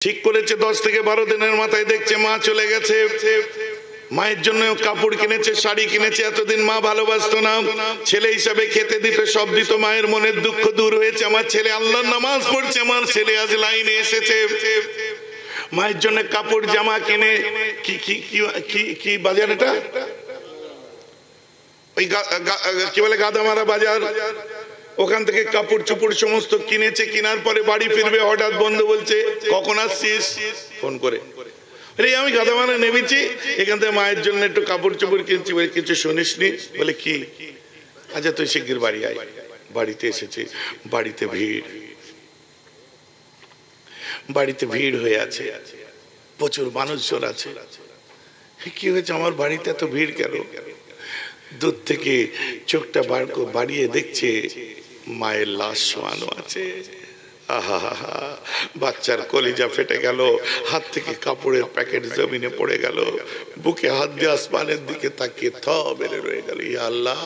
ঠিক করেছে 10 থেকে 12 দিনের মাথায় দেখছে মা চলে গেছে। মায়ের জন্য কাপড় কিনেছে, শাড়ি কিনেছে। এতদিন মা ভালোবাসতো না, ছেলে হিসাবে খেতে দিত, সব দিত। মায়ের মনের দুঃখ দূর হয়েছে। আমার ছেলে আল্লাহর নামাজ পড়ছে, আমার ছেলে আজ লাইনে এসেছে। মায়ের জন্য কাপড় জামা কিনে কি কি কি কি বাজার, এটা ওই কি বলে গাদামারা বাজার, ওখান থেকে কাপড় চোপড় সমস্ত কিনেছে। কেনার পরে বাড়ি ফিরবে, হঠাৎ বন্ধু বলছে কখন আসছিস, ফোন করে, আমি গাদামারা নেমেছি, এখান থেকে মায়ের জন্য একটু কাপড় চোপড় কিনছি। বলে কিছু শুনিসনি? বলে কি? আচ্ছা তুই শিগগির বাড়ি আয়। বাড়িতে এসেছে, বাড়িতে ভিড়, বাড়িতে ভিড় হয়ে আছে, প্রচুর মানুষজন আছে। কি হয়েছে আমার বাড়িতে এত ভিড় কেন? দূর থেকে চোখটা বাড়িয়ে দেখছে মায়ের লাশ শোয়ানো আছে। আহা, বাচ্চার কলিজা ফেটে গেল, হাত থেকে কাপড়ের প্যাকেট জমিনে পড়ে গেল, বুকে হাত দিয়ে আসমানের দিকে তাকিয়ে থ বেড়ে রয়ে গেল। ইয়া আল্লাহ,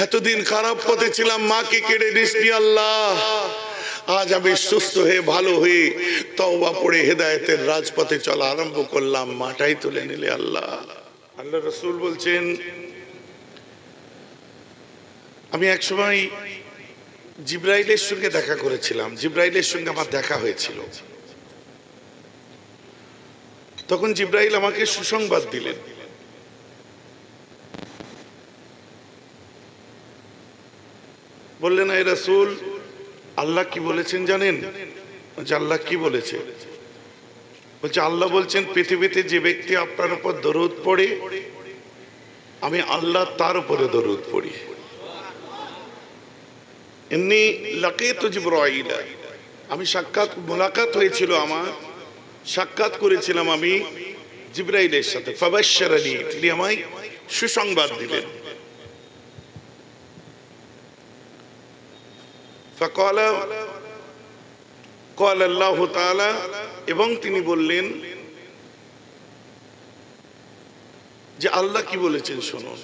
এতদিন খারাপ পথে ছিলাম, মাকে কেড়ে নিসনি আল্লাহ। আজ আমি সুস্থ হয়ে ভালো হয়ে তওবা পড়ে হেদায়েতের রাজপথে চলা আরম্ভ করলাম, মাটাই তুলে নিলে আল্লাহ। আল্লাহ রাসূল বলছেন, আমি একসময় জিবরাইলের সঙ্গে দেখা করেছিলাম, জিবরাইলের সঙ্গে আমার দেখা হয়েছিল। তখন জিবরাইল আমাকে সুসংবাদ দিলেন। বললেন, হে রাসূল, আল্লাহ কি বলেছেন জানেন? বলছে আল্লাহ কি বলেছে? বলছে আল্লাহ বলছেন, পৃথিবীতে যে ব্যক্তি আপনার উপর দরুদ পড়ে, আমি আল্লাহ তার উপরে দরুদ পড়ি। এমনি লাকিতু জিবরাইল, আমি মোলাকাত হয়েছিল, আমার সাক্ষাৎ করেছিলাম আমি জিবরাইলের সাথে। ফাবাশশারানি, তিনি আমায় সুসংবাদ দিলেন। ফাকালা ক্বালা আল্লাহু তাআলা, এবং তিনি বললেন যে আল্লাহ কি বলেছেন শুনুন।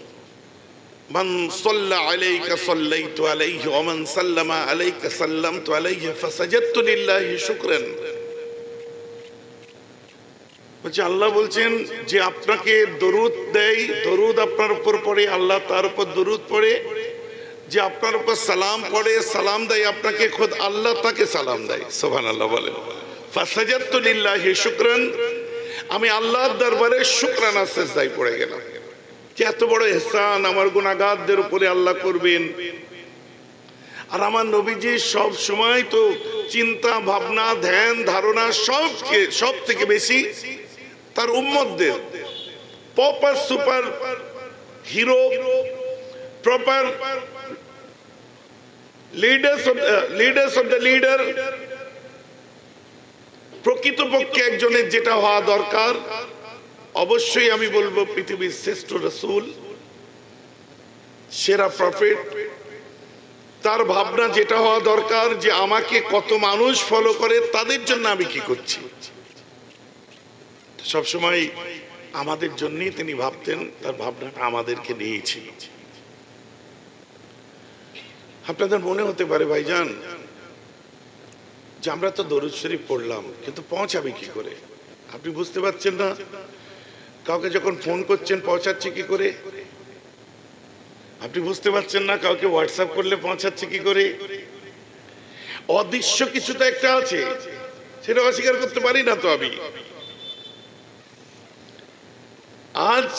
মান সাল্লা আলাইকা সাল্লাইতু আলাইহি ওয়া মান সাল্লামা আলাইকা সাল্লামতু আলাইহি ফাসাজাদতু লিল্লাহি শুকরান। বলছে আল্লাহ বলছেন যে আপনাকে দরুদ দেয়, দরুদ আপনার উপর পড়ে, আল্লাহ তার উপর দরুদ পড়ে। যে আপনার উপর সালাম পড়ে, সালাম দেয় আপনাকে, খোদ আল্লাহ তাকে সালাম দেয়। সুবহানাল্লাহ বলেন। ফাসাজাদতু লিল্লাহি শুকরান, আমি আল্লাহর দরবারে শুকরানা সিজদায় পড়ে গেলাম। যে এত বড় ইহসান আমার গুনাহগারদের উপরে আল্লাহ করবেন। আর আমার নবীজি সব সময় তো চিন্তা ভাবনা ধ্যান ধারণা সব থেকে বেশি তার উম্মতদের, proper super hero, proper leaders of the leader, প্রকৃতপক্ষে একজনের যেটা হওয়া দরকার, অবশ্যই আমি বলবো পৃথিবীর শ্রেষ্ঠ রাসূল, সেরা প্রফেট, তার ভাবনা যেটা হওয়া দরকার যে আমাকে কত মানুষ ফলো করে, তাদের জন্য আমি কি করছি। সবসময় আমাদের জন্যই তিনি ভাবতেন, তার ভাবনাটা আমাদেরকে নিয়েছিল। আপনাদের মনে হতে পারে ভাইজান যে আমরা তো দরুদ শরীফ পড়লাম, কিন্তু পৌঁছাবে কি করে? আপনি বুঝতে পারছেন না? কাউকে যখন ফোন করছেন পৌঁছাচ্ছে কি করে? আপনি বুঝতে পারছেন না কাউকে হোয়াটসঅ্যাপ করলে পৌঁছাচ্ছে কি করে? অদৃশ্য কিছু তো একটা আছে, সেটা অস্বীকার করতে পারি না তো আমি। আজ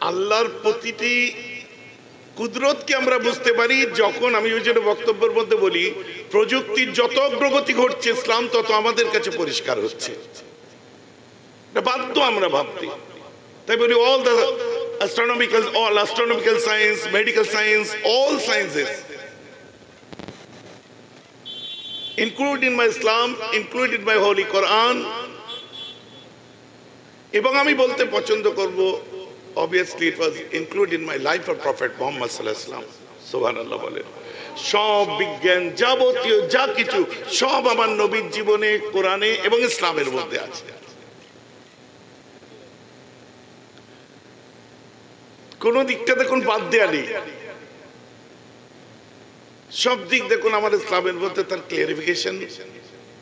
আল্লাহর প্রতিটি কুদরতকে আমরা বুঝতে পারি যখন, আমি ওই জন্য বক্তব্যের মধ্যে বলি, প্রযুক্তির যত অগ্রগতি ঘটছে ইসলাম তত আমাদের কাছে পরিষ্কার হচ্ছে। বাধ্য আমরা ভাবতে, তাই বলি all astronomical science, medical science, all sciences included in my Islam, included in my Holy Quran। এবং আমি বলতে পছন্দ করব, obviously it was included in my life of Prophet Muhammad sallallahu alaihi wasallam। সুবহানাল্লাহ বলেন। সব বিজ্ঞান যাবতীয় যা কিছু সব আমার নবীর জীবনে, কোরআনে এবং ইসলামের মধ্যে আছে। কোন দিকটা দেখুন বাদ দেয়া নেই, সব দিক দেখুন আমার ইসলামের মধ্যে তার ক্লিয়ারিফিকেশন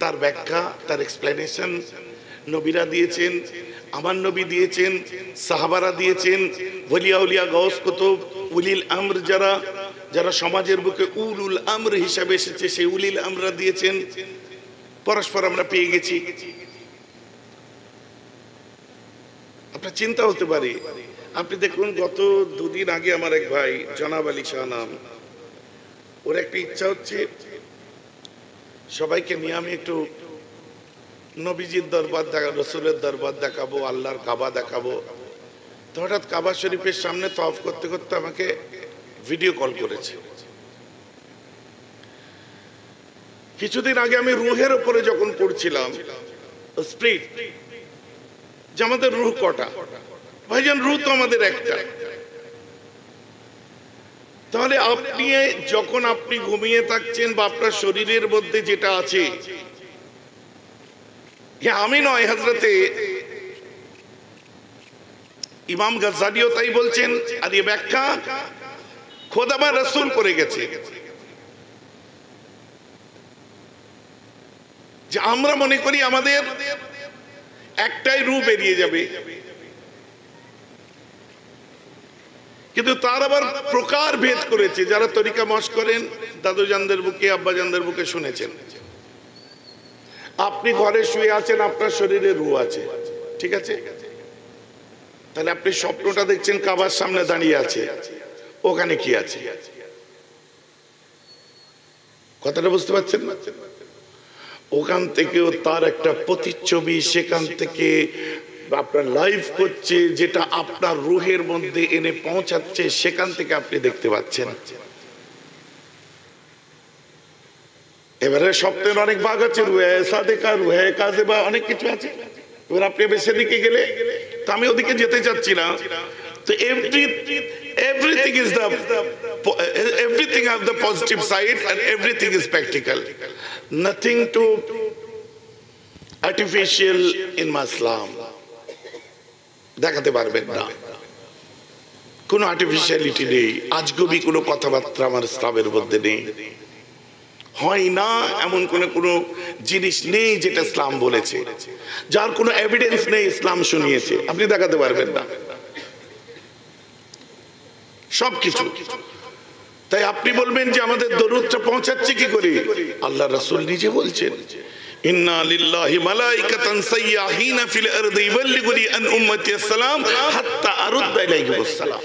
তার ব্যাখ্যা, তার এক্সপ্লেনেশন নবীরা দিয়েছেন, আমার নবী দিয়েছেন, সাহাবারা দিয়েছেন, ওলিয়া উলিয়া গাউস কুতুব, উলিল আমর যারা যারা সমাজের বুকে উলুল আমর হিসাবে এসেছে সেই উলিল আমরা দিয়েছেন। পরস্পর আমরা পেয়ে গেছি। আপনার চিন্তা হতে পারে, আপনি দেখুন গত দুদিন আগে আমার এক ভাই জনাব আলী শাহ নাম, ওর একটা ইচ্ছা হচ্ছে সবাইকে নিয়ে আমি একটু নবীজির দরবার দেখা, রসুলের দরবার দেখাবো, আল্লাহর কাবা দেখাবো। তো হঠাৎ কাবা শরীফের সামনে তওয়াফ করতে করতে আমাকে ভিডিও কল করেছে। কিছুদিন আগে আমি রুহের উপরে যখন পড়ছিলাম, স্পিরিট, যে আমাদের রুহ কটা, ভাইজান রুহ তো আমাদের একটা। তাহলে আপনি যখন আপনি ঘুমিয়ে থাকছেন বা আপনার শরীরের মধ্যে যেটা আছে, আমি নয়, হযরতে ইমাম গাজ্জালিও তাই বলছেন, আর এই ব্যাখ্যা খোদা বা রাসূল করে গেছে যে আমরা মনে করি আমাদের একটাই রূপ বেরিয়ে যাবে, কিন্তু তার আবার প্রকার ভেদ করেছে। যারা তরিকা মশ করেন, দাদুজানদের বুকে, আব্বাজানদের বুকে শুনেছেন, আপনি ঘরে শুয়ে আছেন, আপনার শরীরে রূহ আছে, ঠিক আছে? তাহলে আপনি স্বপ্নটা দেখছেন কাবার সামনে দাঁড়িয়ে আছে, ওখানে কি আছে? কথাটা বুঝতে পারছেন না? ওখান থেকেও তার একটা প্রতিচ্ছবি সেখান থেকে আপনার লাইভ করছে, যেটা আপনার রুহের মধ্যে এনে পৌঁছাচ্ছে, সেখান থেকে আপনি দেখতে পাচ্ছেন। এবারে স্বপ্নের অনেক ভাগ আছে, রুহে সাদেকা, রুহে কাযেবা, অনেক কিছু আছে। এবার আপনি বেশি দিকে গেলে, তো আমি ওদিকে যেতে চাচ্ছি না। তো everything is everything has the positive side and everything is practical. Nothing to artificial in Islam. দেখাতে পারবেন না, কোনো আর্টিফিশিয়ালিটি নেই, আজগবি কোনো কথাবার্তা আমার ইসলামের মধ্যে নেই, হয় না এমন কোনো জিনিস নেই যেটা ইসলাম বলেছে, যার কোনো এভিডেন্স নেই ইসলাম শুনিয়েছে, আপনি দেখাতে পারবেন না সবকিছু। তাই আপনি বলবেন যে আমাদের দরুদটা পৌঁছাচ্ছে কি করে? আল্লাহ রাসূল নিজে বলছেন, ইন্না লিল্লাহি মালাইকাতান সাইয়াহিনা ফিল আরদি ইবাল্লিগুনি আন উম্মতি আসসালাম হাত্তা আরুদ্দা ইলাইহিমুস সালাম।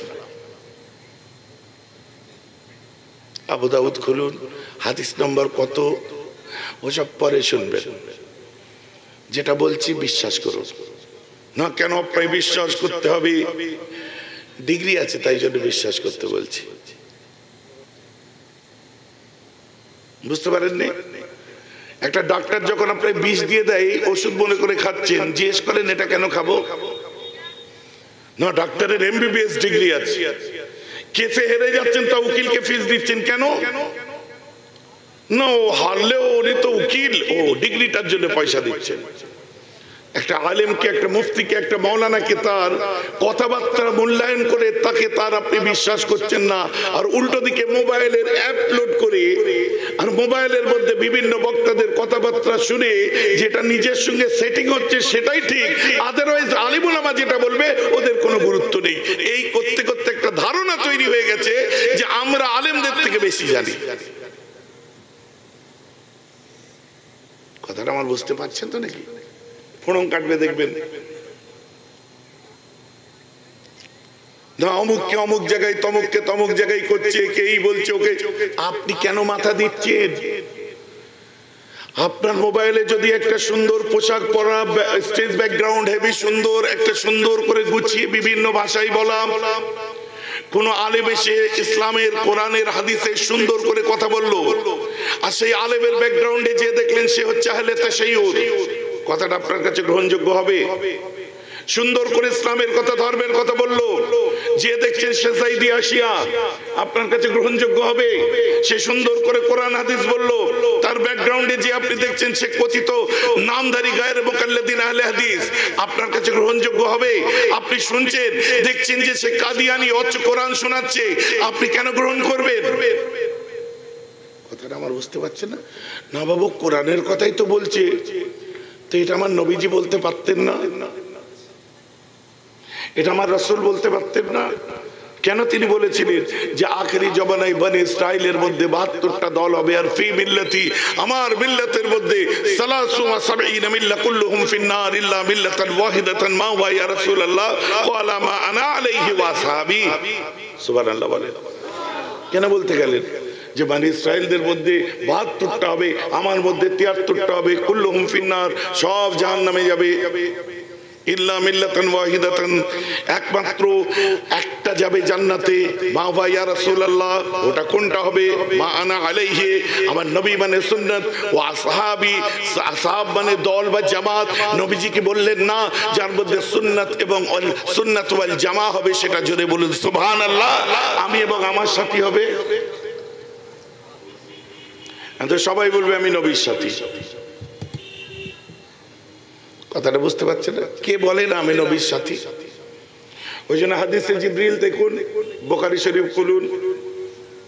আবু দাউদ খুলুন, হাদিস নম্বর কত, ওসব পরে শুনবেন। যেটা বলছি বিশ্বাস করুন না। কেন আপনি বিশ্বাস করতে হবে? ডিগ্রি আছে তাই জন্য বিশ্বাস করতে বলছি, বুঝতে পারেননি? একটা ডাক্তার যখন আপনাকে বিষ দিয়ে দেয়, ওষুধ মনে করে খাচ্ছেন, জিজ্ঞেস করেন এটা কেন খাবো? না, ডাক্তারের এমবিবিএস ডিগ্রি আছে, কেসে হেরে যাচ্ছেন তা উকিলকে ফিস দিচ্ছেন কেন? না, ও হারলেও উনি তো উকিল, ও ডিগ্রিটার জন্য পয়সা দিচ্ছেন। একটা আলেমকে, একটা মুফতিকে, একটা মাওলানাকে তার কথাবার্তা মূল্যায়ন করে তাকে তার আপনি বিশ্বাস করছেন না, আর উল্টো দিকে মোবাইলের অ্যাপ লোড করে আর মোবাইলের মধ্যে বিভিন্ন বক্তাদের কথাবার্তা শুনে যেটা নিজের সঙ্গে সেটিং হচ্ছে সেটাই ঠিক, আদারওয়াইজ আলিম উলামা যেটা বলবে ওদের কোনো গুরুত্ব নেই। এই করতে করতে একটা ধারণা তৈরি হয়ে গেছে যে আমরা আলেমদের থেকে বেশি জানি। কথাটা আমার বুঝতে পারছেন তো নাকি? ফোড়ন কাটবে দেখবেন, না অমুককে অমুক জায়গায়, তমুককে তমুক জায়গায় করছে, কেই বলছে ওকে। আপনি কেন মাথা দিচ্ছেন? আপনার মোবাইলে যদি একটা সুন্দর পোশাক পরা, স্টেজ ব্যাকগ্রাউন্ড হেভি সুন্দর, একটা সুন্দর করে গুছিয়ে বিভিন্ন ভাষায় বলা, কোন আলেম এসে ইসলামের, কোরআনের, হাদিসের সুন্দর করে কথা বললো, আর সেই আলেমের ব্যাকগ্রাউন্ডে যে দেখলেন সে হচ্ছে আহলে তাশাইয়ুর, কথাটা আপনার কাছে গ্রহণযোগ্য হবে? সুন্দর করে ইসলামের কথা, ধর্মের কথা বললো, যে দেখছেন সে সাইদি আসিয়া, আপনার কাছে গ্রহণযোগ্য হবে? সে সুন্দর করে কোরআন হাদিস বললো, তার ব্যাকগ্রাউন্ডে যে আপনি দেখছেন সে কথিত নামধারী গায়রে মুকাল্লিদিন আহলে হাদিস, আপনার কাছে গ্রহণযোগ্য হবে? আপনি শুনছেন, দেখছেন যে সে কাদিয়ানি অথচ কোরআন শোনাচ্ছে, আপনি কেন গ্রহণ করবেন? কথাটা আমার বুঝতে পারছে না। না বাবু, কোরআনের কথাই তো বলছে, তো এটা আমার নবীজি বলতে পারতেন না? এটা আমার রাসূল বলতে পারতেন না? কেন তিনি বলেছিলেন যে আখেরি জমানায় বনি ইসরাইলের মধ্যে 72টা দল হবে, আর ফি মিল্লাতি, আমার মিল্লাতের মধ্যে 73 মিল্লা কুল্লুহুম ফিন্নার ইল্লা মিল্লাতান ওয়াহিদাতান মা ওয়া ইয়া রাসূলুল্লাহ ক্বালা মা আনা আলাইহি ওয়া আসহাবি। সুবহানাল্লাহ বলেন। কেন বলতে গেলেন যে বনি ইসরাইলদের মধ্যে 72টা হবে, আমার মধ্যে 73টা হবে, কুল্লুহুম ফিন্নার, সব জাহান্নামে যাবে, ইল্লা মিল্লাতান ওয়াহিদাতান, একমাত্র একটা যাবে জান্নাতে। মা ওয়া ইয়া রাসূলুল্লাহ, ওটা কোনটা হবে? মা আনা আলাইহি, আমার নবী মানে সুন্নাত, ওয়া আসহাবি, আসহাব মানে দল বা জামাত। নবীজি কি বললেন না যার মধ্যে সুন্নাত এবং সুন্নাত ওয়াল জামা হবে, সেটা জোরে বলুন সুবহানাল্লাহ, আমি এবং আমার সাথী হবে। তো সবাই বলবে আমি নবীর সাথী। কথাটা বুঝতে পারছেন না? কে বলে না আমি নবীর সাথী? ওই জন্য হাদিসে জিবরিল দেখুন, বুখারী শরীফ খুলুন,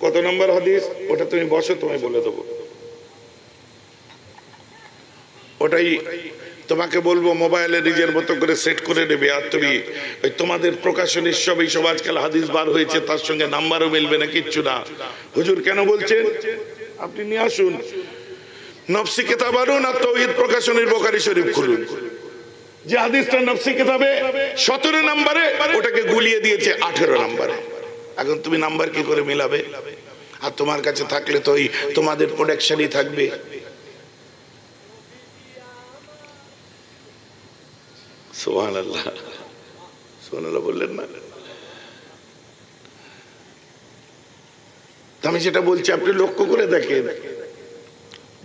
কত নম্বর হাদিস ওটা তুমি বসো, তোমায় বলে দেবো। ওটাই তোমাকে বলবো, মোবাইলে নিজের মতো করে সেট করে নেবে। আর তুমি ওই তোমাদের প্রকাশনীর সব আজকাল হাদিস বার হয়েছে, তার সঙ্গে নাম্বারও মিলবে না, কিচ্ছু না। হুজুর কেন বলছেন আপনি নিয়ে আসুন, নফসি কিতাব আনুন আর তাওহীদ প্রকাশনীর বুখারী শরীফ খুলুন। যে হাদিসটা নফসি কিতাবে 17 নম্বরে, ওটাকে গুলিয়ে দিয়েছে 18 নম্বরে। এখন তুমি নাম্বার কি করে মিলাবে? আর তোমার কাছে থাকলে তো ওই তোমাদের প্রোডাকশনই থাকবে। সুবহানাল্লাহ, সুবহানাল্লাহ বললেন না? আমি যেটা বলছি আপনি লক্ষ্য করে দেখেন,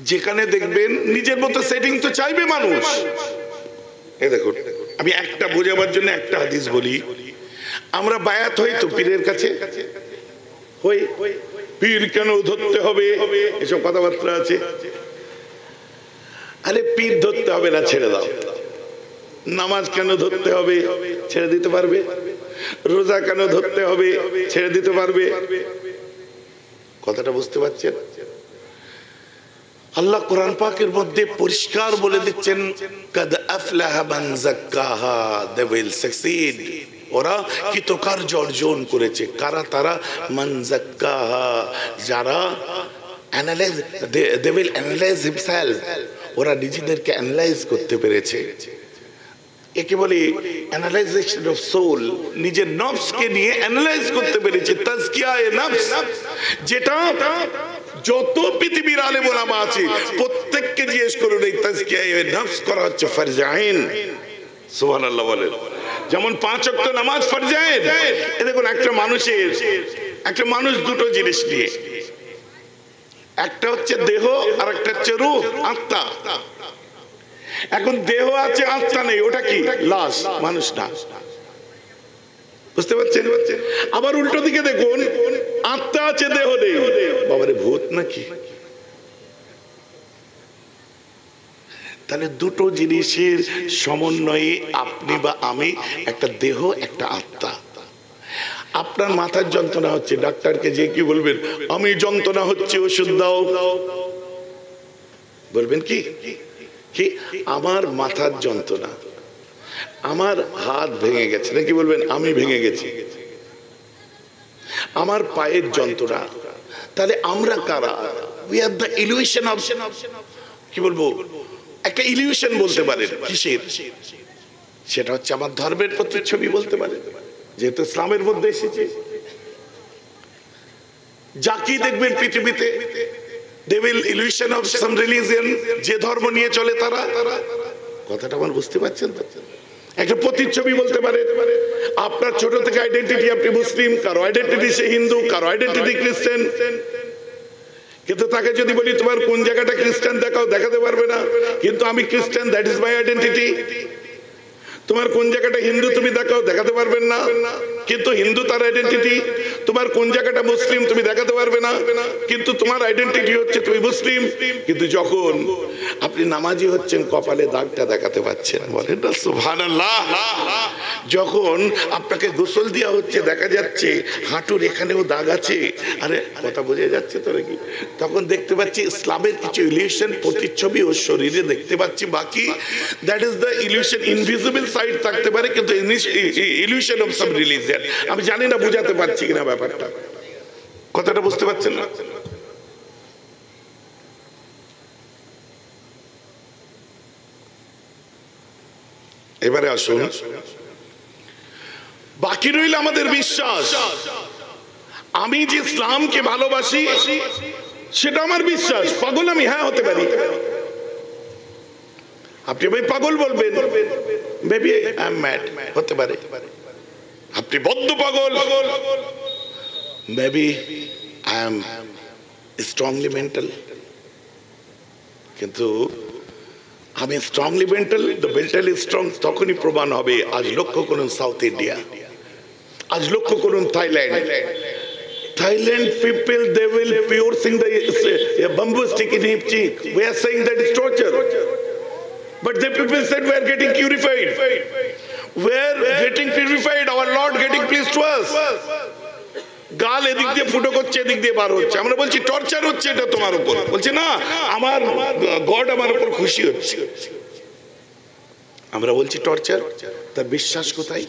যেখানে দেখবেন নিজের মতো সেটিং তো চাইবে মানুষ। এই দেখুন, আমি একটা বোঝাবার জন্য একটা হাদিস বলি। আমরা বায়াত হই তো পীরের কাছে, হই, পীর কেন ধরতে হবে এসব কথাবার্তা আছে। আরে পীর ধরতে হবে না, ছেড়ে দাও। নামাজ কেন ধরতে হবে? ছেড়ে দিতে পারবে। রোজা কেন ধরতে হবে? ছেড়ে দিতে পারবে। কথাটা বুঝতে পারছেন? আল্লাহ কোরআন পাকের মধ্যে পরিষ্কার বলে দিচ্ছেন, কাদ আফলাহা মান যাক্কাহা, দে উইল সাকসিড, ওরা কৃতকার্য অর্জন করেছে। কারা তারা? মান যাক্কাহা, যারা analyse, they will analyse himself, ওরা নিজেদেরকে অ্যানালাইজ করতে পেরেছে। একে বলে অ্যানালাইজেশন অফ সোল, নিজের নফসকে নিয়ে অ্যানালাইজ করতে পেরেছে। তাজকিয়ায়ে নফস, যেটা যত পৃথিবীর আলেম ওলামা আছে প্রত্যেককে জিজ্ঞেস করুন, এই তাজকিয়ায়ে নফস করা হচ্ছে ফরজ আইন। সুবহানাল্লাহ বলেন। যেমন 5 ওয়াক্ত নামাজ ফরজ আইন। এই দেখুন, একটা মানুষ দুটো জিনিস নিয়ে, একটা হচ্ছে দেহ আর একটা হচ্ছে রূহ, আত্মা। এখন দেহ আছে, আত্মা নেই, ওটা কি? লাশ, মানুষ না। বুঝতে পারছেন? আবার উল্টো দিকে দেখুন, আত্মা আছে, দেহ নেই, বাবারে ভূত নাকি? তাহলে দুটো জিনিসের সমন্বয়ে আপনি বা আমি একটা দেহ, একটা আত্মা। আপনার মাথার যন্ত্রণা হচ্ছে, ডাক্তারকে যে কি বলবেন? আমি যন্ত্রণা হচ্ছে, ওষুধ দাও। বলবেন কি? আমার মাথার যন্ত্রণা, আমার হাত ভেঙে গেছে, নাকি বলবেন আমি ভেঙে গেছি? আমার পায়ের যন্ত্রণা। তাহলে আমরা কারা? We are the illusion of, কি বলবো, একটা ইলিউশন বলতে পারেন। কিসের? সেটা হচ্ছে আমার ধর্মের প্রতিচ্ছবি বলতে পারেন, যেহেতু ইসলামের মধ্যে এসেছে। যাকেই দেখবেন পৃথিবীতে, they will illusion of some religion, যে ধর্ম নিয়ে চলে তারা। কথাটা আমার বুঝতে পারছেন? একটা প্রতিচ্ছবি বলতে পারে। আপনার ছোট থেকে আইডেন্টিটি আপনি মুসলিম, কারো আইডেন্টিটি সে হিন্দু, কারো আইডেন্টিটি খ্রিস্টান। কিন্তু তাকে যদি বলি তোমার কোন জায়গাটা খ্রিস্টান দেখাও, দেখাতে পারবে না। কিন্তু আমি খ্রিস্টান, দ্যাট ইজ মাই আইডেন্টিটি। তোমার কোন জায়গাটা হিন্দু তুমি দেখাও, দেখাতে পারবেন না। কিন্তু হিন্দু তার আইডেন্টিটি। তোমার তোমার কোন জায়গাটা মুসলিম তুমি দেখাতে পারবে না, কিন্তু তোমার আইডেন্টিটি হচ্ছে তুমি মুসলিম। কিন্তু যখন আপনি নামাজি হচ্ছেন কপালে দাগটা দেখাতে পাচ্ছেন, বলেন না সুবহানাল্লাহ। যখন আপনাকে গোসল দেওয়া হচ্ছে দেখা যাচ্ছে হাঁটুর এখানেও দাগ আছে, আরে কথা বোঝা যাচ্ছে তো নাকি? তখন দেখতে পাচ্ছি ইসলামের কিছু ইলিউশন প্রতিচ্ছবি ও শরীরে দেখতে পাচ্ছি, বাকি that is the illusion. Invisible side থাকতে পারে কিন্তু ইলিউশন অফ সাম রিলিজিয়ন। আমি জানি না বুঝাতে পারছি কিনা ব্যাপারটা, কথাটা বুঝতে পারছেন না? এবারে আসুন, বাকি রইল আমাদের বিশ্বাস। আমি যে ইসলামকে ভালোবাসি সেটা আমার বিশ্বাস। পাগল আমি হ্যাঁ হতে পারি, আপনি ভাই পাগল বলবেন, মেবি আই এম ম্যাড হতে পারে। আপনি বদ্ধ পাগল, maybe I am strongly mental. কিন্তু আমি strongly mental, the mentally strong তখনই প্রমাণ হবে। আজ লক্ষ্য করুন সাউথ ইন্ডিয়া, আজ লক্ষ্য করুন Thailand. Thailand people, they will piercing the bamboo stick in hip cheek. We are saying that is torture, but the people said we are getting purified. We are getting purified. Our Lord getting pleased to us. গাল এদিক দিয়ে ফুটো করছে, এদিক দিয়ে বার হচ্ছে। আমরা বলছি টর্চার হচ্ছে এটা তোমার উপর, বলছে না আমার গড আমার উপর খুশি হচ্ছে। আমরা বলছি টর্চার, তার বিশ্বাস কোথায়?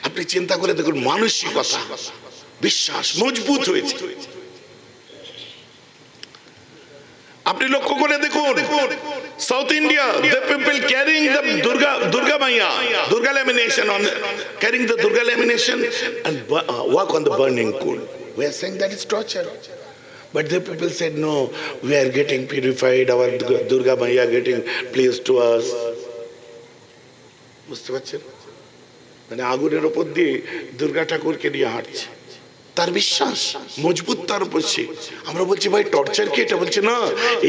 আপনি চিন্তা করে দেখুন, মানসিকতা বিশ্বাস মজবুত হয়েছে। আপনি লক্ষ্য করে দেখুন south India, the people carrying the Durga Maya, Durga lamination, on carrying the Durga lamination and walk on the burning coal. We are saying that is torture, but the people said no, we are getting purified, our Durga Maya getting pleased to us. বুঝতে পারছেন? মানে আগুনের উপর দিয়ে দুর্গা ঠাকুরকে নিয়ে হাঁটছে, তার বিশ্বাস মজবুত তার উপর সে। আমরা বলছি ভাই টর্চার কি এটা? বলছে না,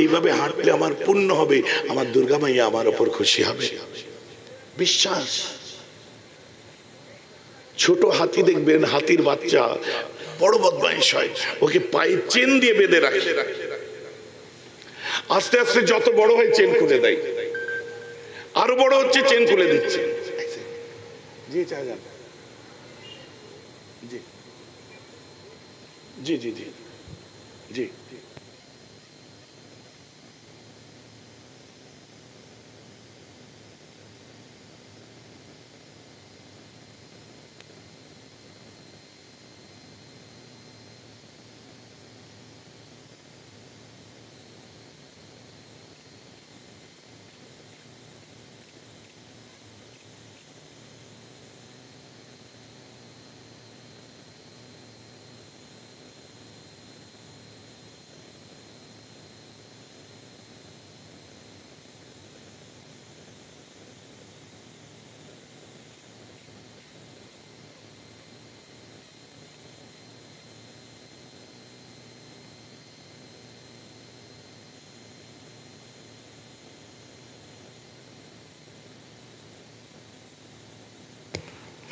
এইভাবে হাঁটলে আমার পুণ্য হবে, আমার দুর্গা মাইয়া আমার উপর খুশি হবে। বিশ্বাস। ছোট হাতি দেখবেন, হাতির বাচ্চা বড় বদমাইশ হয়, ওকে পায়ে চেন দিয়ে বেঁধে রাখে, আস্তে আস্তে যত বড় হয় চেন খুলে দেয়, আরো বড় হচ্ছে চেন খুলে দিচ্ছে। জি চাচা, জি জি জি জি জি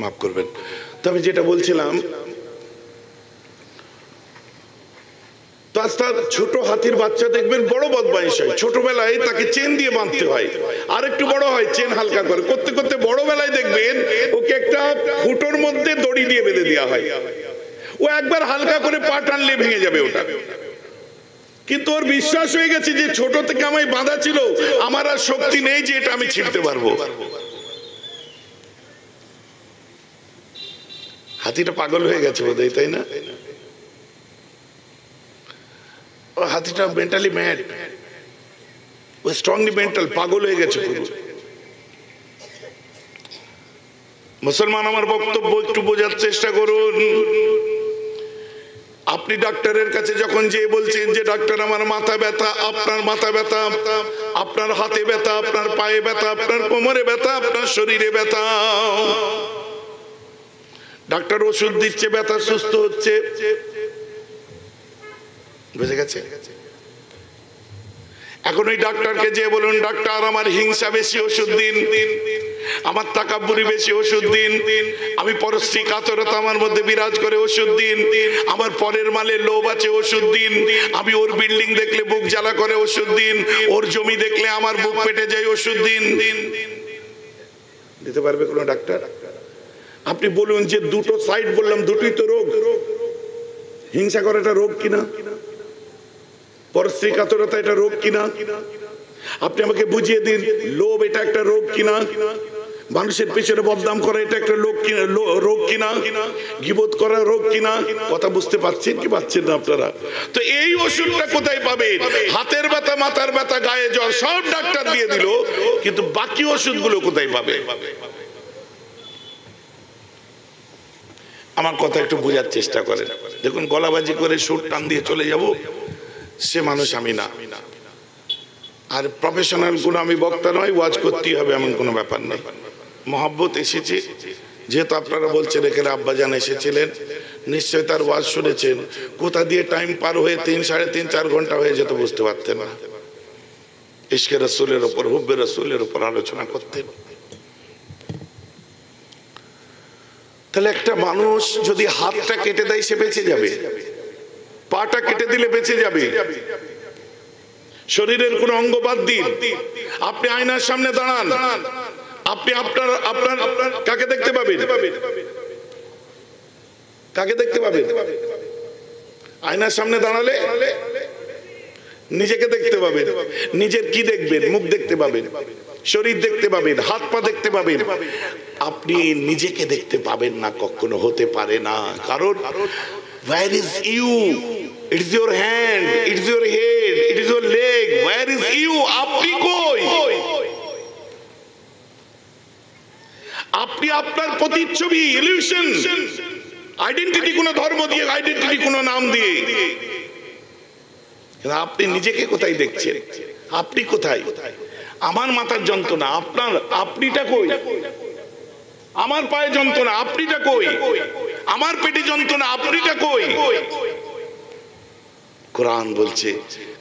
মাফ করবেন। তবে যেটা বলছিলাম, ছোট হাতির বাচ্চা দেখবেন বড় বদমাইশ হয়, ছোটবেলায় তাকে চেন দিয়ে বাঁধতে হয়, আর একটু বড় হয় চেন হালকা করে করতে করতে বড় বেলায় দেখবেন ওকে একটা ফুটোর মধ্যে দড়ি দিয়ে বেঁধে দেওয়া হয়, ও একবার হালকা করে পা টানলে ভেঙে যাবে ওটা। কিন্তু ওর বিশ্বাস হয়ে গেছে যে ছোট থেকে আমায় বাঁধা ছিল, আমার আর শক্তি নেই যে এটা আমি ছিঁড়তে পারবো। হাতিটা পাগল হয়ে গেছে বোধহয়, তাই না? ও হাতিটা মেন্টালি ম্যাড, ও স্ট্রংলি মেন্টাল, পাগল হয়ে গেছে পুরো। মুসলমান আমার বক্তব্য একটু বোঝার চেষ্টা করুন। আপনি ডাক্তারের কাছে যখন যেয়ে বলছেন যে ডাক্তার আমার মাথা ব্যথা, আপনার মাথা ব্যথা, আপনার হাতে ব্যথা, আপনার পায়ে ব্যথা, আপনার কোমরে ব্যথা, আপনার শরীরে ব্যথা, ডাক্তার ওষুধ দিচ্ছে, ব্যথা সুস্থ হচ্ছে, বুঝে গেছে? এখন ওই ডাক্তারকে যে বলুন, ডাক্তার আমার হিংসা বেশি, ওষুধ দিন, আমার তাকাব্বুরি বেশি, ওষুধ দিন, আমি পরশ্রী কাতরতা আমার মধ্যে বিরাজ করে, ওষুধ দিন, আমার পরের মালের লোভ আছে, ওষুধ দিন, আমি ওর বিল্ডিং দেখলে বুক জ্বালা করে, ওষুধ দিন, ওর জমি দেখলে আমার বুক পেটে যায়, ওষুধ দিন। দিতে পারবে কোনো ডাক্তার? আপনি বলুন যে দুটো সাইড বললাম, দুটোই তো রোগ। হিংসা করাটা রোগ কিনা? পরশ্রী কাতরতা এটা রোগ কিনা? আপনি আমাকে বুঝিয়ে দিন, লোভ এটা একটা রোগ কিনা? মানুষের পেছনে বদনাম করা এটা একটা রোগ কিনা? গীবত করা রোগ কিনা? কথা বুঝতে পারছেন কি পাচ্ছেন না আপনারা? তো এই ওষুধটা কোথায় পাবেন? হাতের ব্যথা, মাথার ব্যথা, গায়ে জ্বর সব ডাক্তার দিয়ে দিল, কিন্তু বাকি ওষুধগুলো কোথায় পাবে? আমার কথা একটু বোঝার চেষ্টা করেন। দেখুন, গলাবাজি করে সুর টান দিয়ে চলে যাব, সে মানুষ আমি না। আর প্রফেশনাল কোনো আমি বক্তা নয়, ওয়াজ করতেই হবে এমন কোনো ব্যাপার নেই। মহব্বত এসেছে, যেহেতু আপনারা বলছেন এখানে আব্বাজান এসেছিলেন, নিশ্চয় তার ওয়াজ শুনেছেন। কোথা দিয়ে টাইম পার হয়ে 3, সাড়ে 3, 4 ঘন্টা হয়ে যেত বুঝতে পারতেন না। ইশকে রাসূলের উপর, হুব্বে রাসূলের উপর আলোচনা করতেন। তাহলে একটা মানুষ যদি হাতটা কেটে দেয় সে বেঁচে যাবে, পাটা কেটে দিলে বেঁচে যাবে, শরীরের কোন অঙ্গ বাদ দিন। আপনি আয়নার সামনে দাঁড়ান, আপনি আপনার কাকে দেখতে পাবেন? কাকে দেখতে পাবেন? আয়নার সামনে দাঁড়ালে নিজেকে দেখতে পাবেন। নিজের কি দেখবেন? মুখ দেখতে পাবেন, শরীর দেখতে পাবেন, হাত পা দেখতে পাবেন। আপনি নিজেকে দেখতে পাবেন না, কখনো হতে পারে না। কারণ where is you? It is your hand, it is your head, it is your leg. Where is you? আপনি কই? আপনি আপনার প্রতিচ্ছবি, ইলিউশন, আইডেন্টিটি কোন ধর্ম দিয়ে, আইডেন্টিটি কোন নাম দিয়ে। আপনি নিজেকে কোথায় দেখছেন? আপনি কোথায়? আমার মাথার যন্ত্রণা, আপনার আপনিটা কই? আমার পায়ে যন্ত্রণা, আপনিটা কই? আমার পেটে যন্ত্রণা, আপনিটা কই? কোরআন বলছে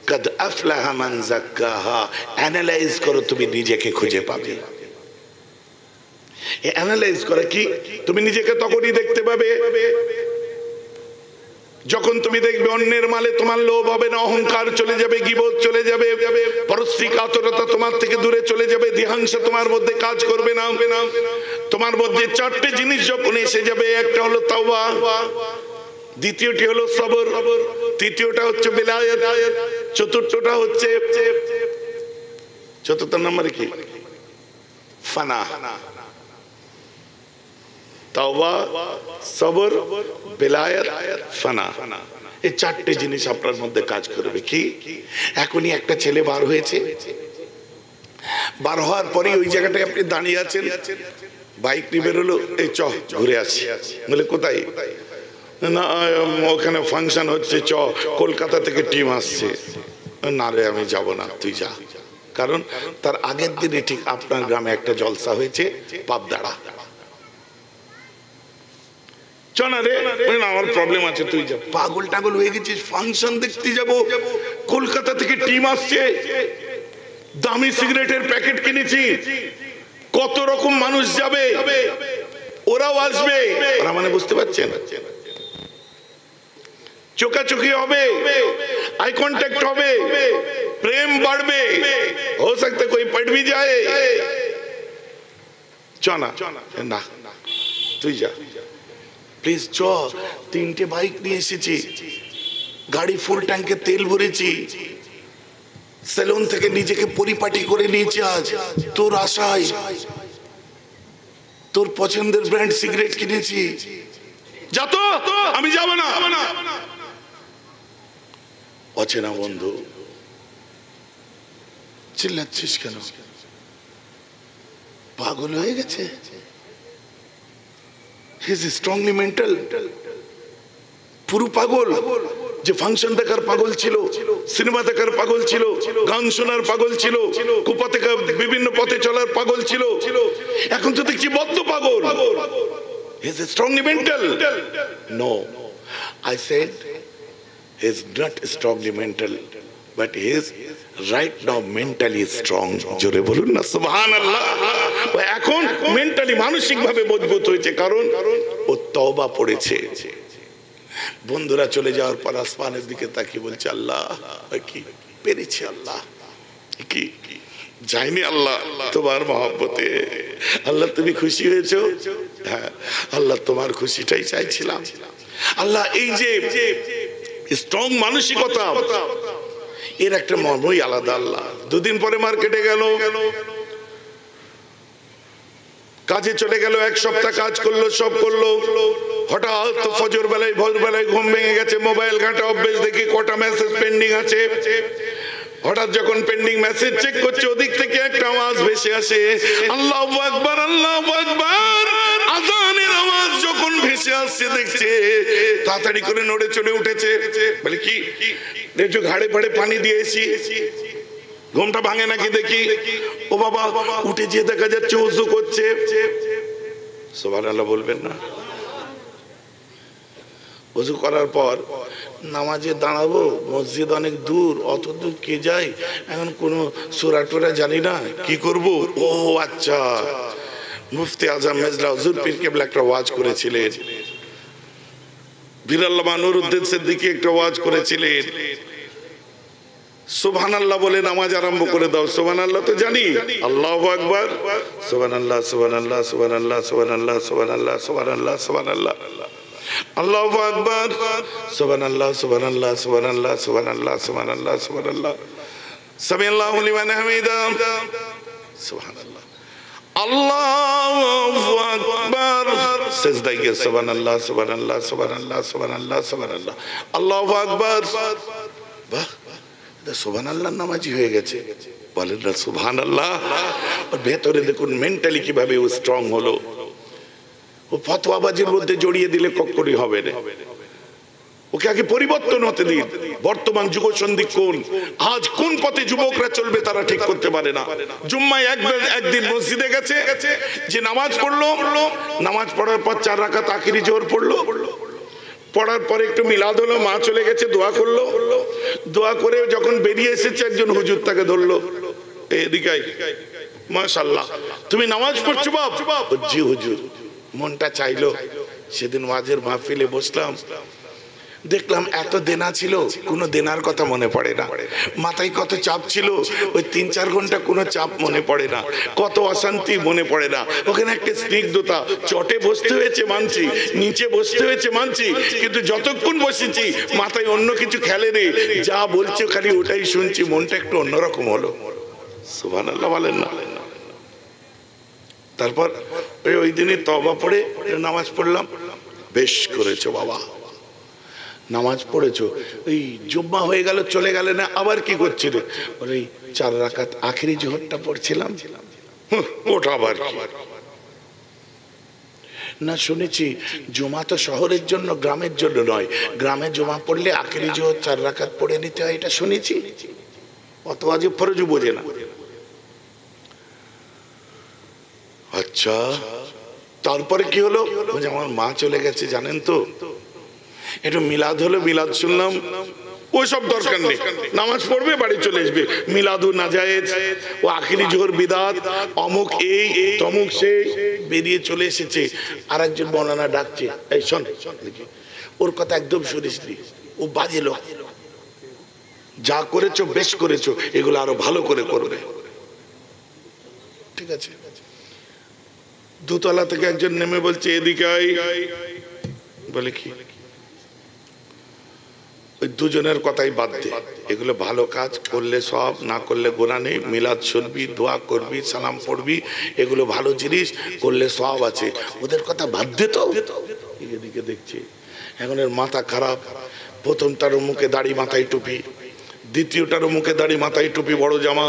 কদ আফলাহা মান যাক্কাহা, অ্যানালাইজ করো, তুমি নিজেকে খুঁজে পাবে। অ্যানালাইজ করে কি? তুমি নিজেকে তখনই দেখতে পাবে যখন তুমি দেখবে অন্যের মালে তোমার লোভ হবে না, অহংকার চলে যাবে, গীবত চলে যাবে, পরশ্রী কাতরতা তোমার থেকে দূরে চলে যাবে, দ্বিহাংসা তোমার মধ্যে কাজ করবে না। তোমার মধ্যে 4টে জিনিস যখন এসে যাবে, একটা হলো তাওবা, দ্বিতীয়টি হলো সবর, তৃতীয়টা হচ্ছে বেলায়েত, চতুর্থটা হচ্ছে, চতুর্থ নম্বরে কি? ফানা। তাওবা, সবর, বেলায়েত, ফানা। এই 4টে জিনিস আপনার মধ্যে কাজ করবে। কি? এখনই একটা ছেলে বার হয়েছে, বার হওয়ার পরে ওই জায়গাটায় আপনি দাঁড়িয়ে আছেন, বাইক নিয়ে বেরোলো, এই চ ঘুরে আসি। বলে কোথায়? না ওখানে ফাংশন হচ্ছে, চ কলকাতা থেকে টিম আসছে। না রে আমি যাব না, তুই যা। কারণ তার আগের দিনে ঠিক আপনার গ্রামে একটা জলসা হয়েছে পাবদাড়া। চনা রে, আমার প্রবলেম আছে, তুই যা। পাগল টাগল হয়ে গেছিস? ফাংশন দেখতে যাব, কলকাতা থেকে টিম আসছে, দামি সিগারেটের প্যাকেট কিনেছি, কত রকম মানুষ যাবে, ওরাও আসবে। মানে বুঝতে পারছেন? চোখাচোখি হবে, আই কন্ট্যাক্ট হবে, প্রেম বাড়বে, हो सकता कोई पट भी जाए। চনা না, তুই যা প্লিজ, চ। 3টে বাইক নিয়ে এসেছি, গাড়ি ফুল ট্যাঙ্কে তেল ভরেছি, সেলুন থেকে নিজেকে পরিপাটি করে নিয়েছি আজ তোর আশায়, তোর পছন্দের ব্র্যান্ড সিগারেট কিনেছি, যা তো। আমি যাব না। অচেনা বন্ধু, চিল্লাচ্ছিস কেন? পাগল হয়ে গেছে? হি ইজ স্ট্রংলি মেন্টাল। পুরো পাগল, যে ফাংশন দেখার পাগল ছিল, সিনেমা দেখার পাগল ছিল, গান শোনার পাগল ছিল, কুপা থেকে বিভিন্ন পথে চলার পাগল ছিল, এখন তো দেখছি বদ্ধ পাগল। He is strongly mental. No, I said he is not strongly mental. but he is right now mentally strong. জোরে বলুন না সুবহানাল্লাহ। ও এখন মেন্টালি মানসিক ভাবে মজবুত হয়েছে, কারণ ও তওবা পড়েছে। বন্ধুরা চলে যাওয়ার পর আসমানের দিকে তাকিয়ে বলছে, আল্লাহ কি পেরেছি, আল্লাহ কি যায়নি, আল্লাহ তোমার মহব্বতে। আল্লাহ তুমি খুশি হয়েছো? হ্যাঁ আল্লাহ তোমার খুশিটাই চাইছিলাম। আল্লাহ এই যে স্ট্রং মানসিকতা, এর একটা মর্মই আলাদা। আল্লাহ দুদিন পরে মার্কেটে গেল, কাজে চলে গেল, এক সপ্তাহ কাজ করলো, সব করলো। হঠাৎ ফজর বেলায় ভোরবেলায় ঘুম ভেঙে গেছে, মোবাইল ঘাঁটা অভ্যেস, দেখি কটা মেসেজ পেন্ডিং আছে। হঠাৎ যখন পেন্ডিং মেসেজ চেক করছে, ওদিক থেকে একটা আওয়াজ ভেসে আসে, আল্লাহু আকবার, আল্লাহু আকবার। আযানের আওয়াজ যখন ভেসে আসছে দেখছে, তাড়াতাড়ি করে নড়ে চড়ে উঠেছে। বলে কি একটু ঘাড়ে ফাড়ে পানি দিয়েছি, ঘুমটা ভাঙে নাকি দেখি। ও বাবা, উঠে যেয়ে দেখা যাচ্ছে ওযু করছে। সুবহানাল্লাহ বলবেন না? ওযু করার পর নামাজে দাঁড়াবো, মসজিদ অনেক দূর, অত দূর কে যায়, এখন কোনো সূরা টুরা জানি না, কি করব? ও আচ্ছা, মুফতি আজম মেজলা হুজুর পীর কেবলা একটা ওয়াজ করেছিলেন, বীর আল্লামা নুরউদ্দিন সিদ্দিকী একটা ওয়াজ করেছিলেন, সুবহানাল্লাহ বলে নামাজ আরম্ভ করে দাও। সুবহানাল্লাহ তো জানি, আল্লাহু আকবার, সুবহানাল্লাহ সুবহানাল্লাহ সুবহানাল্লাহ সুবহানাল্লাহ সুবহানাল্লাহ সুবহানাল্লাহ সুবহানাল্লাহ, আল্লাহু আকবার, সুবহানাল্লাহ সুবহানাল্লাহ সুবহানাল্লাহ সুবহানাল্লাহ সুবহানাল্লাহ সুবহানাল্লাহ, সামিআল্লাহু লিমান হামিদা, সুবহানাল্লাহ, আল্লাহু আকবার, সিজদায় গিয়ে সুবহানাল্লাহ সুবহানাল্লাহ সুবহানাল্লাহ সুবহানাল্লাহ সুবহানাল্লাহ, আল্লাহু আকবার। বাহ, সুবহানাল্লাহ নামাজি হয়ে গেছে। বলেন না সুবহানাল্লাহ। আর ভেতরে দেখুন মেন্টালি কিভাবে ও স্ট্রং হলো। ও ফতোয়াবাজির মধ্যে জড়িয়ে দিলে কখনোই হবে না। ওকে আগে পরিবর্তন হতে দিন। বর্তমান যুগ সন্ধি কোন, আজ কোন পথে যুবকরা চলবে তারা ঠিক করতে পারে না। জুম্মায় একদিন মসজিদে গেছে, যে নামাজ পড়লো, নামাজ পড়ার পর 4 রাকাত আখিরি জোহর পড়লো, পড়ার পরে একটু মিলাদ হলো, মা চলে গেছে, দোয়া করলো, দোয়া করে যখন বেরিয়ে এসেছে একজন হুজুর তাকে ধরলো, এদিকে মাশাআল্লাহ তুমি নামাজ পড়ছো বাপ? জি হুজুর। মনটা চাইলো, সেদিন ওয়াজের মাহফিলে বসলাম, দেখলাম এত দেনা ছিল, কোনো দেনার কথা মনে পড়ে না, মাথায় কত চাপ ছিল, ওই 3-4 ঘন্টা কোনো চাপ মনে পড়ে না, কত অশান্তি মনে পড়ে না। ওখানে একটা স্নিগ্ধতা, চটে বসতে হয়েছে মানছি, নিচে বসতে হয়েছে মানছি, কিন্তু যতক্ষণ বসেছি মাথায় অন্য কিছু খেলে নেই, যা বলছে খালি ওটাই শুনছি, মনটা একটু অন্যরকম হলো। সুবহানাল্লাহ বলেন না? তারপর ওই দিনই তওবা পড়ে নামাজ পড়লাম। বেশ করেছো বাবা, নামাজ পড়েছো। ওই জুম্মা হয়ে গেল, চলে গেলে না, আবার কি করছিলে? ওই 4 রাকাত আখিরি জোহরটা পড়ছিলাম। ওটা আবার কি না, শুনেছি জুমা তো শহরের জন্য, গ্রামের জন্য নয়। গ্রামে জুমা পড়লে আখিরি জোহর 4 রাকাত পড়ে নিতে হয়, এটা শুনেছি। অত আজব ফরজও বোঝে না। আচ্ছা, তারপরে কি হলো? আমার মা চলে গেছে জানেন তো, একটু মিলাদ হলো, মিলাদ শুনলাম, ওইসব দরকার নেই, নামাজ পড়বে বাড়ি চলে আসবে। মিলাদু নাজায়েজ, ও আখিরি জোহর বিদাত, অমুক এই তমুক সেই, বেরিয়ে চলে এসেছে। আর একজন মৌলানা ডাকছে, এই শোন, ওর কথা একদম শুনিস নি, ও বাজে লোক, যা করেছো বেশ করেছো, এগুলো আরো ভালো করে করবে। ঠিক আছে, দোতলা থেকে একজন নেমে বলছে এদিকে আয়। বলে কি? ওই দুজনের কথাই বাদ দে, এগুলো ভালো কাজ করলে সব, না করলে গোনা নেই। মিলাদ শুনবি, দোয়া করবি, সালাম পড়বি, এগুলো ভালো জিনিস, করলে সব আছে, ওদের কথা বাদ দে। তো এদিকে দেখছি এখন এর মাথা খারাপ। প্রথমটার মুখে দাড়ি মাথায় টুপি, দ্বিতীয়টারও মুখে দাড়ি মাথায় টুপি বড় জামা,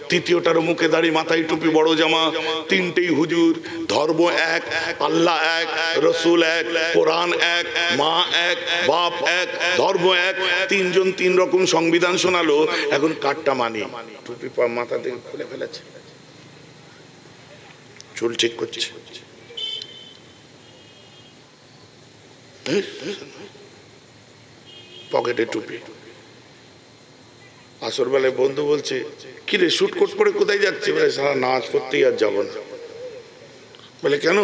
তৃতীয়টারও মুখে দাড়ি মাথায় টুপি বড় জামা। তিনটেই হুজুর, ধর্ম এক, আল্লাহ এক, রসুল এক, কোরআন এক, মা এক, বাপ এক, ধর্ম এক, 3 জন 3 রকম সংবিধান শোনালো। এখন কাটটা মানি, টুপি মাথা থেকে খুলে ফেলেছে, চুল ঠিক করছে, পকেটে টুপি। আসর বেলায় বন্ধু বলছে, কি রে শুট কোট পরে কোথায় যাচ্ছে? সারা নাচ করতেই আর যাবো না। বলে কেন?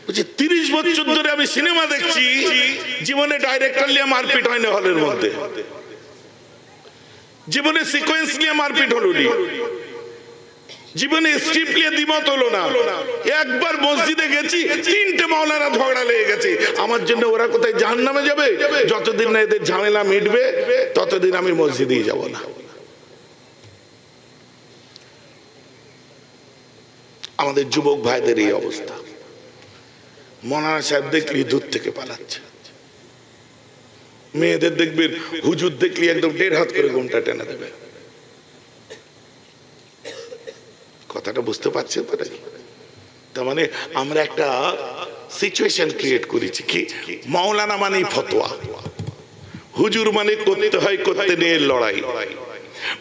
বলছে 30 বছর ধরে আমি সিনেমা দেখছি, জীবনে ডাইরেক্টর নিয়ে মারপিট হয় না হলের মধ্যে, জীবনে সিকোয়েন্স নিয়ে মারপিট হলো নি, জীবনে স্ক্রিপ্ট নিয়ে দ্বিমত হলো না। একবার মসজিদে গেছি, 3টে মাওলানা ঝগড়া লেগে গেছে। আমার জন্য ওরা কোথায় জাহান্নামে যাবে? যতদিন না এদের ঝামেলা মিটবে ততদিন আমি মসজিদেই যাব না। আমাদের যুবক ভাইদের এই অবস্থা। মৌলানা সাহেব দেখলি দূর থেকে পালাচ্ছে, মেয়েদের দেখবেন হুজুর দেখলি একদম 1.5 হাত করে ঘোমটা টেনে দেবে। কথাটা বুঝতে পারছেন তো নাকি? তার মানে আমরা একটা সিচুয়েশন ক্রিয়েট করেছি কি, মাওলানা মানেই ফতোয়া, হুজুর মানে করতে হয় করতে নিয়ে লড়াই,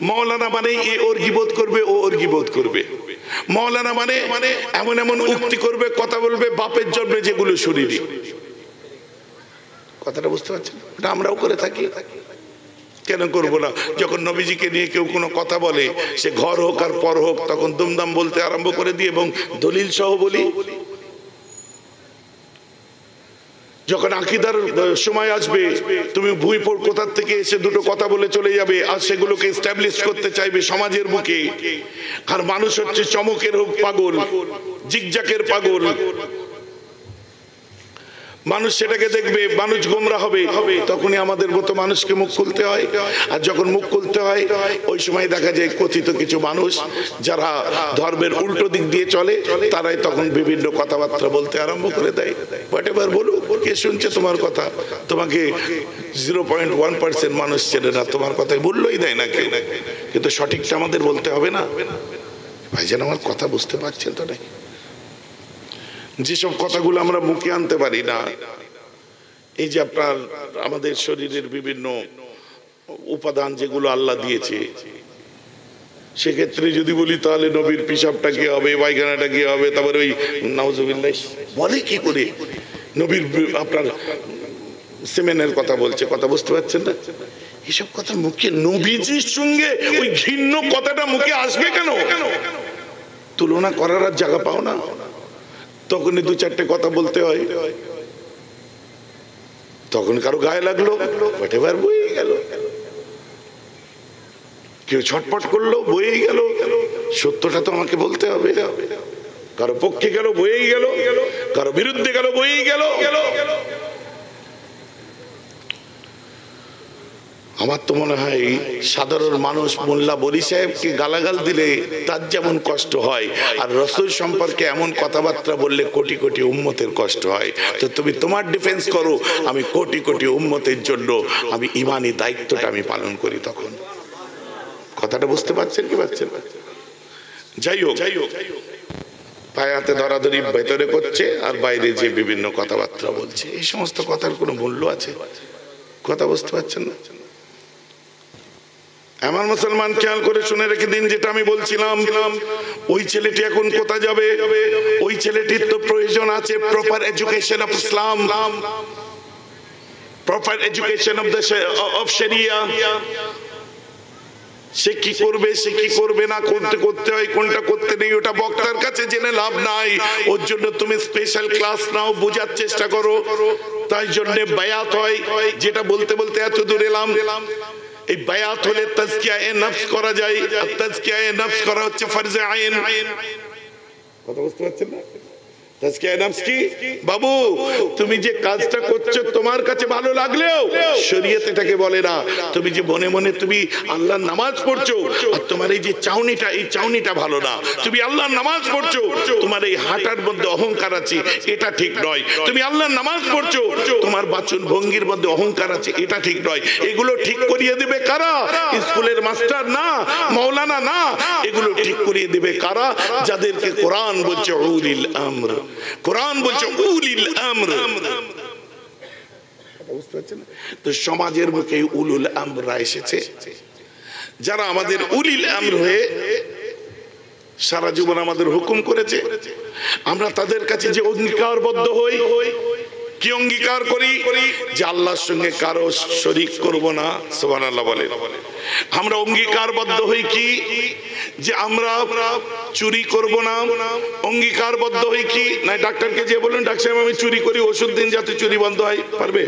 মাওলানা মানে এ ওর গীবত করবে ও ওর গীবত করবে, মাওলানা মানে এমন এমন উক্তি করবে কথা বলবে বাপের জন্মে যেগুলো শুনিনি। কথাটা বুঝতে পারছেন? এটা আমরাও করে থাকি। কেন করবো না? যখন নবীজিকে নিয়ে কেউ কোনো কথা বলে, সে ঘর হোক আর পর হোক, তখন দুমদাম বলতে আরম্ভ করে দিই এবং দলিল সহ বলি। যখন আকীদার সময় আসবে, তুমি ভুইপুর কোথা থেকে এসে দুটো কথা বলে চলে যাবে, আর সেগুলোকে এস্টাবলিশ করতে চাইবে সমাজের বুকে। আর মানুষ হচ্ছে চমকের পাগল, জিগজাকের পাগল, মানুষ সেটাকে দেখবে, মানুষ গোমরা হবে। তখনই আমাদের মতো মানুষকে মুখ খুলতে হয়। আর যখন মুখ খুলতে হয়, ওই সময় দেখা যায় কথিত কিছু মানুষ যারা ধর্মের উল্টো দিক দিয়ে চলে, তারাই তখন বিভিন্ন কথাবার্তা বলতে আরম্ভ করে দেয়। হোয়াটএভার বলুক, কে শুনছে তোমার কথা? তোমাকে 0.1% মানুষ চেনে না, তোমার কথাই বললোই দেয় না কেউ। কিন্তু সঠিকটা আমাদের বলতে হবে না? ভাইজান আমার কথা বুঝতে পারছেন তো নাকি? যেসব কথাগুলো আমরা মুখে আনতে পারি না, এই যে আপনার আমাদের শরীরের বিভিন্ন উপাদান যেগুলো আল্লাহ দিয়েছে, সেক্ষেত্রে যদি বলি তাহলে নবীর পিশাবটা কি হবে, পায়খানাটা কি হবে, তারপরে ওই নাউজুবিল্লাহ বলে কি করে নবীর আপনার সেমেনের কথা বলছে। কথা বুঝতে পারছেন না? এসব কথা মুখে, নবীজির সঙ্গে ওই ঘৃণ্য কথাটা মুখে আসবে কেন? তুলনা করার আর জায়গা পাও না, তখনই 2-4টে কথা বলতে হয়। তখন কারো গায়ে লাগলো, হোয়াটএভার বয়ে গেল, কেউ ছটপট করলো, বয়েই গেল। সত্যটা তো আমাকে বলতে হবে। কারো পক্ষে গেল, বয়েই গেল, কারো বিরুদ্ধে গেল, বয়েই গেল। আমার তো মনে হয় সাধারণ মানুষ মোল্লা বলি সাহেবকে গালাগাল দিলে তার যেমন কষ্ট হয়, আর রাসূল সম্পর্কে এমন কথাবার্তা বললে কোটি কোটি উম্মতের কষ্ট হয়। তো তুমি তোমার ডিফেন্স করো, আমি কোটি কোটি উম্মতের জন্য আমি ইমানি দায়িত্বটা আমি পালন করি। তখন কথাটা বুঝতে পারছেন কি পারছেন? যাই হোক, পায়ে হাতে ধরাধরি ভেতরে করছে আর বাইরে যে বিভিন্ন কথাবার্তা বলছে, এই সমস্ত কথার কোনো মূল্য আছে? কথা বুঝতে পারছেন না? আমার মুসলমান খেয়াল করে শুনে রেখে দিন, যেটা আমি বলছিলাম, ওই ছেলেটি এখন কোথায় যাবে? ওই ছেলেটির তো প্রয়োজন আছে proper education of Islam, proper education of শরিয়া। সে কি করবে, সে কি করবে না, কোনটা করতে হয় কোনটা করতে নেই, ওটা বক্তার কাছে জেনে লাভ নাই। ওর জন্য তুমি স্পেশাল ক্লাস নাও, বোঝার চেষ্টা করো। তাই জন্য বায়াত হয়, যেটা বলতে বলতে এত দূর এলাম। এই বায়াত হলে তাজকিয়ায়ে নফস করা যায়, আর তাজকিয়ায়ে নফস করা হচ্ছে ফরজে আইন। কথা বুঝতে পারছেন না? তাজকিয়ায়ে নফস কি? বাবু তুমি যে কাজটা করছো তোমার কাছে ভালো লাগলেও শরীয়ত এটাকে বলে না। তুমি যে মনে মনে তুমি আল্লাহর নামাজ পড়ছো, আর তোমার এই যে চাউনিটা, এই চাউনিটা ভালো না। তুমি আল্লাহর নামাজ পড়ছো, তোমার এই হাঁটার মধ্যে অহংকার আছে, এটা ঠিক নয়। তুমি আল্লাহর নামাজ পড়ছো, তোমার বাচন ভঙ্গির মধ্যে অহংকার আছে, এটা ঠিক নয়। এগুলো ঠিক করিয়ে দিবে কারা? স্কুলের মাস্টার না, মাওলানা না, এগুলো ঠিক করিয়ে দিবে কারা? যাদেরকে কোরআন বলছে উলিল আমর, কোরআন বলছে উলিল আমর। তো সমাজের মুখে উলুল আমররা এসেছে, যারা আমাদের উলিল আমর হয়ে সারা জীবন আমাদের হুকুম করেছে। আমরা তাদের কাছে যে অঙ্গীকারবদ্ধ হই, কি অঙ্গীকার করি? যে আল্লাহর সঙ্গে কারো শরীক করব না। সুবহানাল্লাহ বলে। আমরা অঙ্গীকারবদ্ধ হই কি? যে আমরা চুরি করব না। অঙ্গীকারবদ্ধ হই কি? না ডাক্তারকে যে বলুন, ডাক্তার সাহেব আমি চুরি করি, ওষুধ দিন যাতে চুরি বন্ধ হয়। পারবে?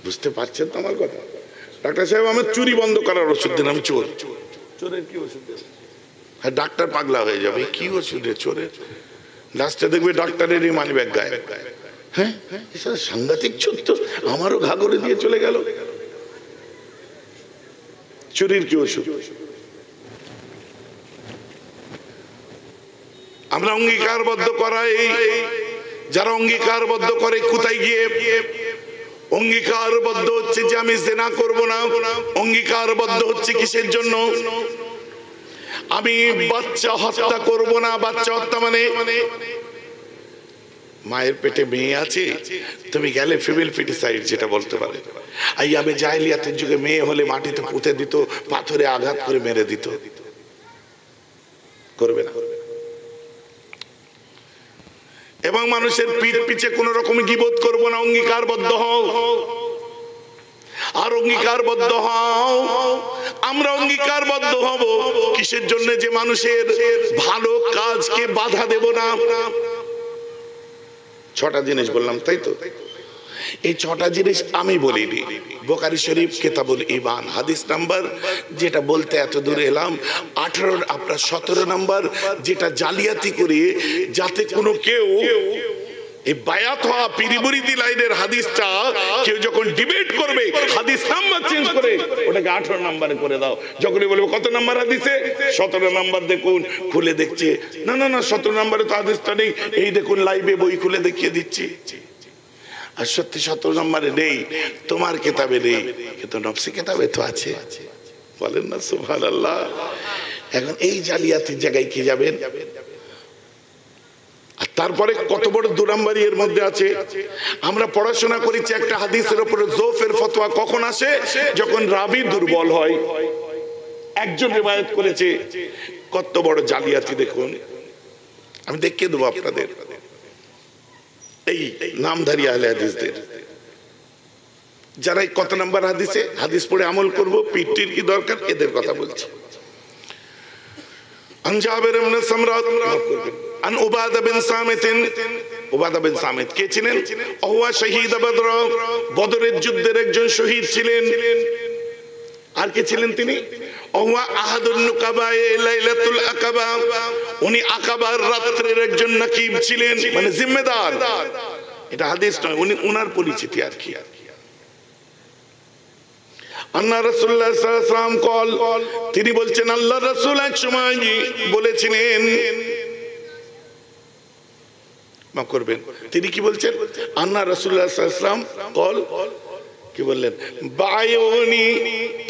বুঝতে পারছেন তো আমার কথা? ডাক্তার সাহেব আমার চুরি বন্ধ করার ওষুধ দিন, আমি চোর। চোরের কি ওষুধ দেব? হ্যাঁ, ডাক্তার পাগলা হয়ে যাবে, কি ওষুধ রে চোরের? লাস্টে দেখবে ডাক্তারেরই মানি ব্যাগ গায়ে। হ্যাঁ, সাংঘাতিক চোর তো, আমারও ঘা করে দিয়ে চলে গেল। চুরির কি ওষুধ? আমরা অঙ্গীকারবদ্ধ করা, এই যারা অঙ্গীকারবদ্ধ করে কোথায় গিয়ে অঙ্গীকারবদ্ধ হচ্ছে যে আমি জিনা করব না। অঙ্গীকারবদ্ধ হচ্ছে কিসের জন্য? আমি বাচ্চা হত্যা করব না। বাচ্চা হত্যা মানে মায়ের পেটে মেয়ে আছে, তুমি গেলে ফিমেল ফিটিসাইড যেটা বলতে পারে। আইয়ামে জাহেলিয়াতের যুগে মেয়ে হলে মাটিতে পুঁতে দিত, পাথরে আঘাত করে মেরে দিত। করবে না। এবং মানুষের পিঠ পিছে কোন রকম গীবত করব না। অঙ্গীকারবদ্ধ হও। আর অঙ্গীকারবদ্ধ হও, আমরা অঙ্গীকারবদ্ধ হব কিসের জন্য? যে মানুষের ভালো কাজকে বাধা দেব না। 6টা জিনিস বললাম, তাই তো? এই 6টা জিনিস আমি বলিনি। বুখারী শরীফ কিতাবুল ঈমান হাদিস নাম্বার যেটা বলতে এত দূরে এলাম 18, আপনার 17 নাম্বার, যেটা জালিয়াতি করে যাতে কোনো কেউ এই বায়াত হওয়া পিরিবুরিদি লাইনের হাদিসটা কেউ যখন ডিবেট করবে হাদিস নাম্বার চেঞ্জ করে ওটাকে 18 নম্বরে করে দাও। যখনই বলবো কত নাম্বার হাদিসে, 17 নাম্বার দেখুন, খুলে দেখছে, না না না 17 নম্বরে তো হাদিসটা নেই, এই দেখুন লাইভে বই খুলে দেখিয়ে দিচ্ছি। আর সত্যি 17 নম্বরে নেই, তোমার কিতাবে নেই, কিন্তু নফসি কিতাবে তো আছে। বলেন না সুবহানাল্লাহ। এখন এই জালিয়াতির জায়গায় কি যাবেন? আর তারপরে কত বড় 2 নম্বরই এর মধ্যে আছে। আমরা পড়াশোনা করেছি একটা হাদিসের উপরে জোফের ফতোয়া কখন আসে? যখন রাবি দুর্বল হয়। একজন রিওয়ায়াত করেছে, কত বড় জালিয়াতি দেখুন। আমি দেখিয়ে দেবো আপনাদের এই নামধারী আহলে হাদিসদের, যারা কত নম্বর হাদিসে হাদিস পড়ে আমল করব, পিটির কি দরকার, এদের কথা বলছি। আন জাবির ইবনে সামরা আন উবাদা বিন সামিত। উবাদা বিন সামিত কে ছিলেন? ওয়া শহীদ বদর, বদরের যুদ্ধের একজন শহীদ ছিলেন। আর কে ছিলেন তিনি? ওয়া আহাদুন নুকাবা লাইলাতুল আকাবা, উনি আকাবার রাতের একজন নাকিব ছিলেন, মানে জিম্মেদার। এটা হাদিস নয়, উনি উনার পরিচিতি আর কি। আন্না রাসূলুল্লাহ সাল্লাল্লাহু আলাইহি ওয়াসাল্লাম কল, তিনি বলছেন আল্লাহর রাসূল এক সময় বলেছিলেন, মাফ করবেন, তিনি কি বলছেন? আন্না রাসূলুল্লাহ সাল্লাল্লাহু আলাইহি ওয়াসাল্লাম কল, কি বললেন? বায়ুনি,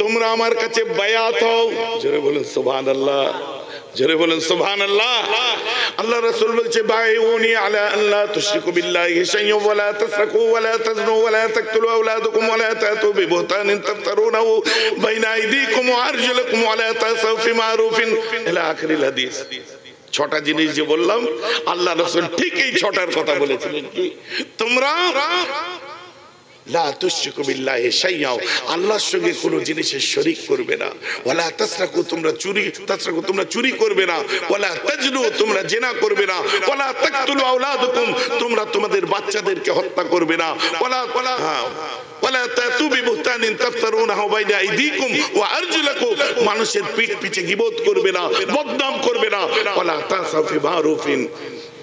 তোমরা আমার কাছে বায়াত হও। জোরে বলেন সুবহানাল্লাহ, জোরে বলেন সুবহানাল্লাহ। আল্লাহ রাসূল বলছে বায়ুনি আলা আল্লাহ তুশরিকু বিল্লাহি শাইয়্যান ওয়া লা তাসরাকু ওয়া লা তাজনু ওয়া লা তাকতুলু আওলাদাকুম ওয়া লা তাতু বিবুহতানিন তাফতারুনাহু বাইনা আইদিকুম ওয়া আরজুলাকুম ওয়া লা তাসাউ ফি মারুফিন ইলা আখিরিল হাদিস। 6টা জিনিস যে বললাম, আল্লাহ রাসূল ঠিক এই 6টার কথা বলেছিলেন। কি? তোমরা লা তুশরিকু বিল্লাহি শাইয়্যান, আল্লাহর সঙ্গে কোনো জিনিসের শরীক করবে না। ওয়ালা তাসরাকু, তোমরা চুরি করবে না। ওয়ালা তাজনু, তোমরা জিনা করবে না। ওয়ালা তাকতুলু আওলাদাকুম, তোমরা তোমাদের বাচ্চাদেরকে হত্যা করবে না। ওয়ালা তাতু বিবুহতানিন তাফতারুনাহু বাইনা আইদিকুম ওয়া আরজুলাকুম, মানুষের পিঠ পিছে গীবত করবে না, বদনাম করবে না। ওয়ালা তাসাউ ফি মারুফিন,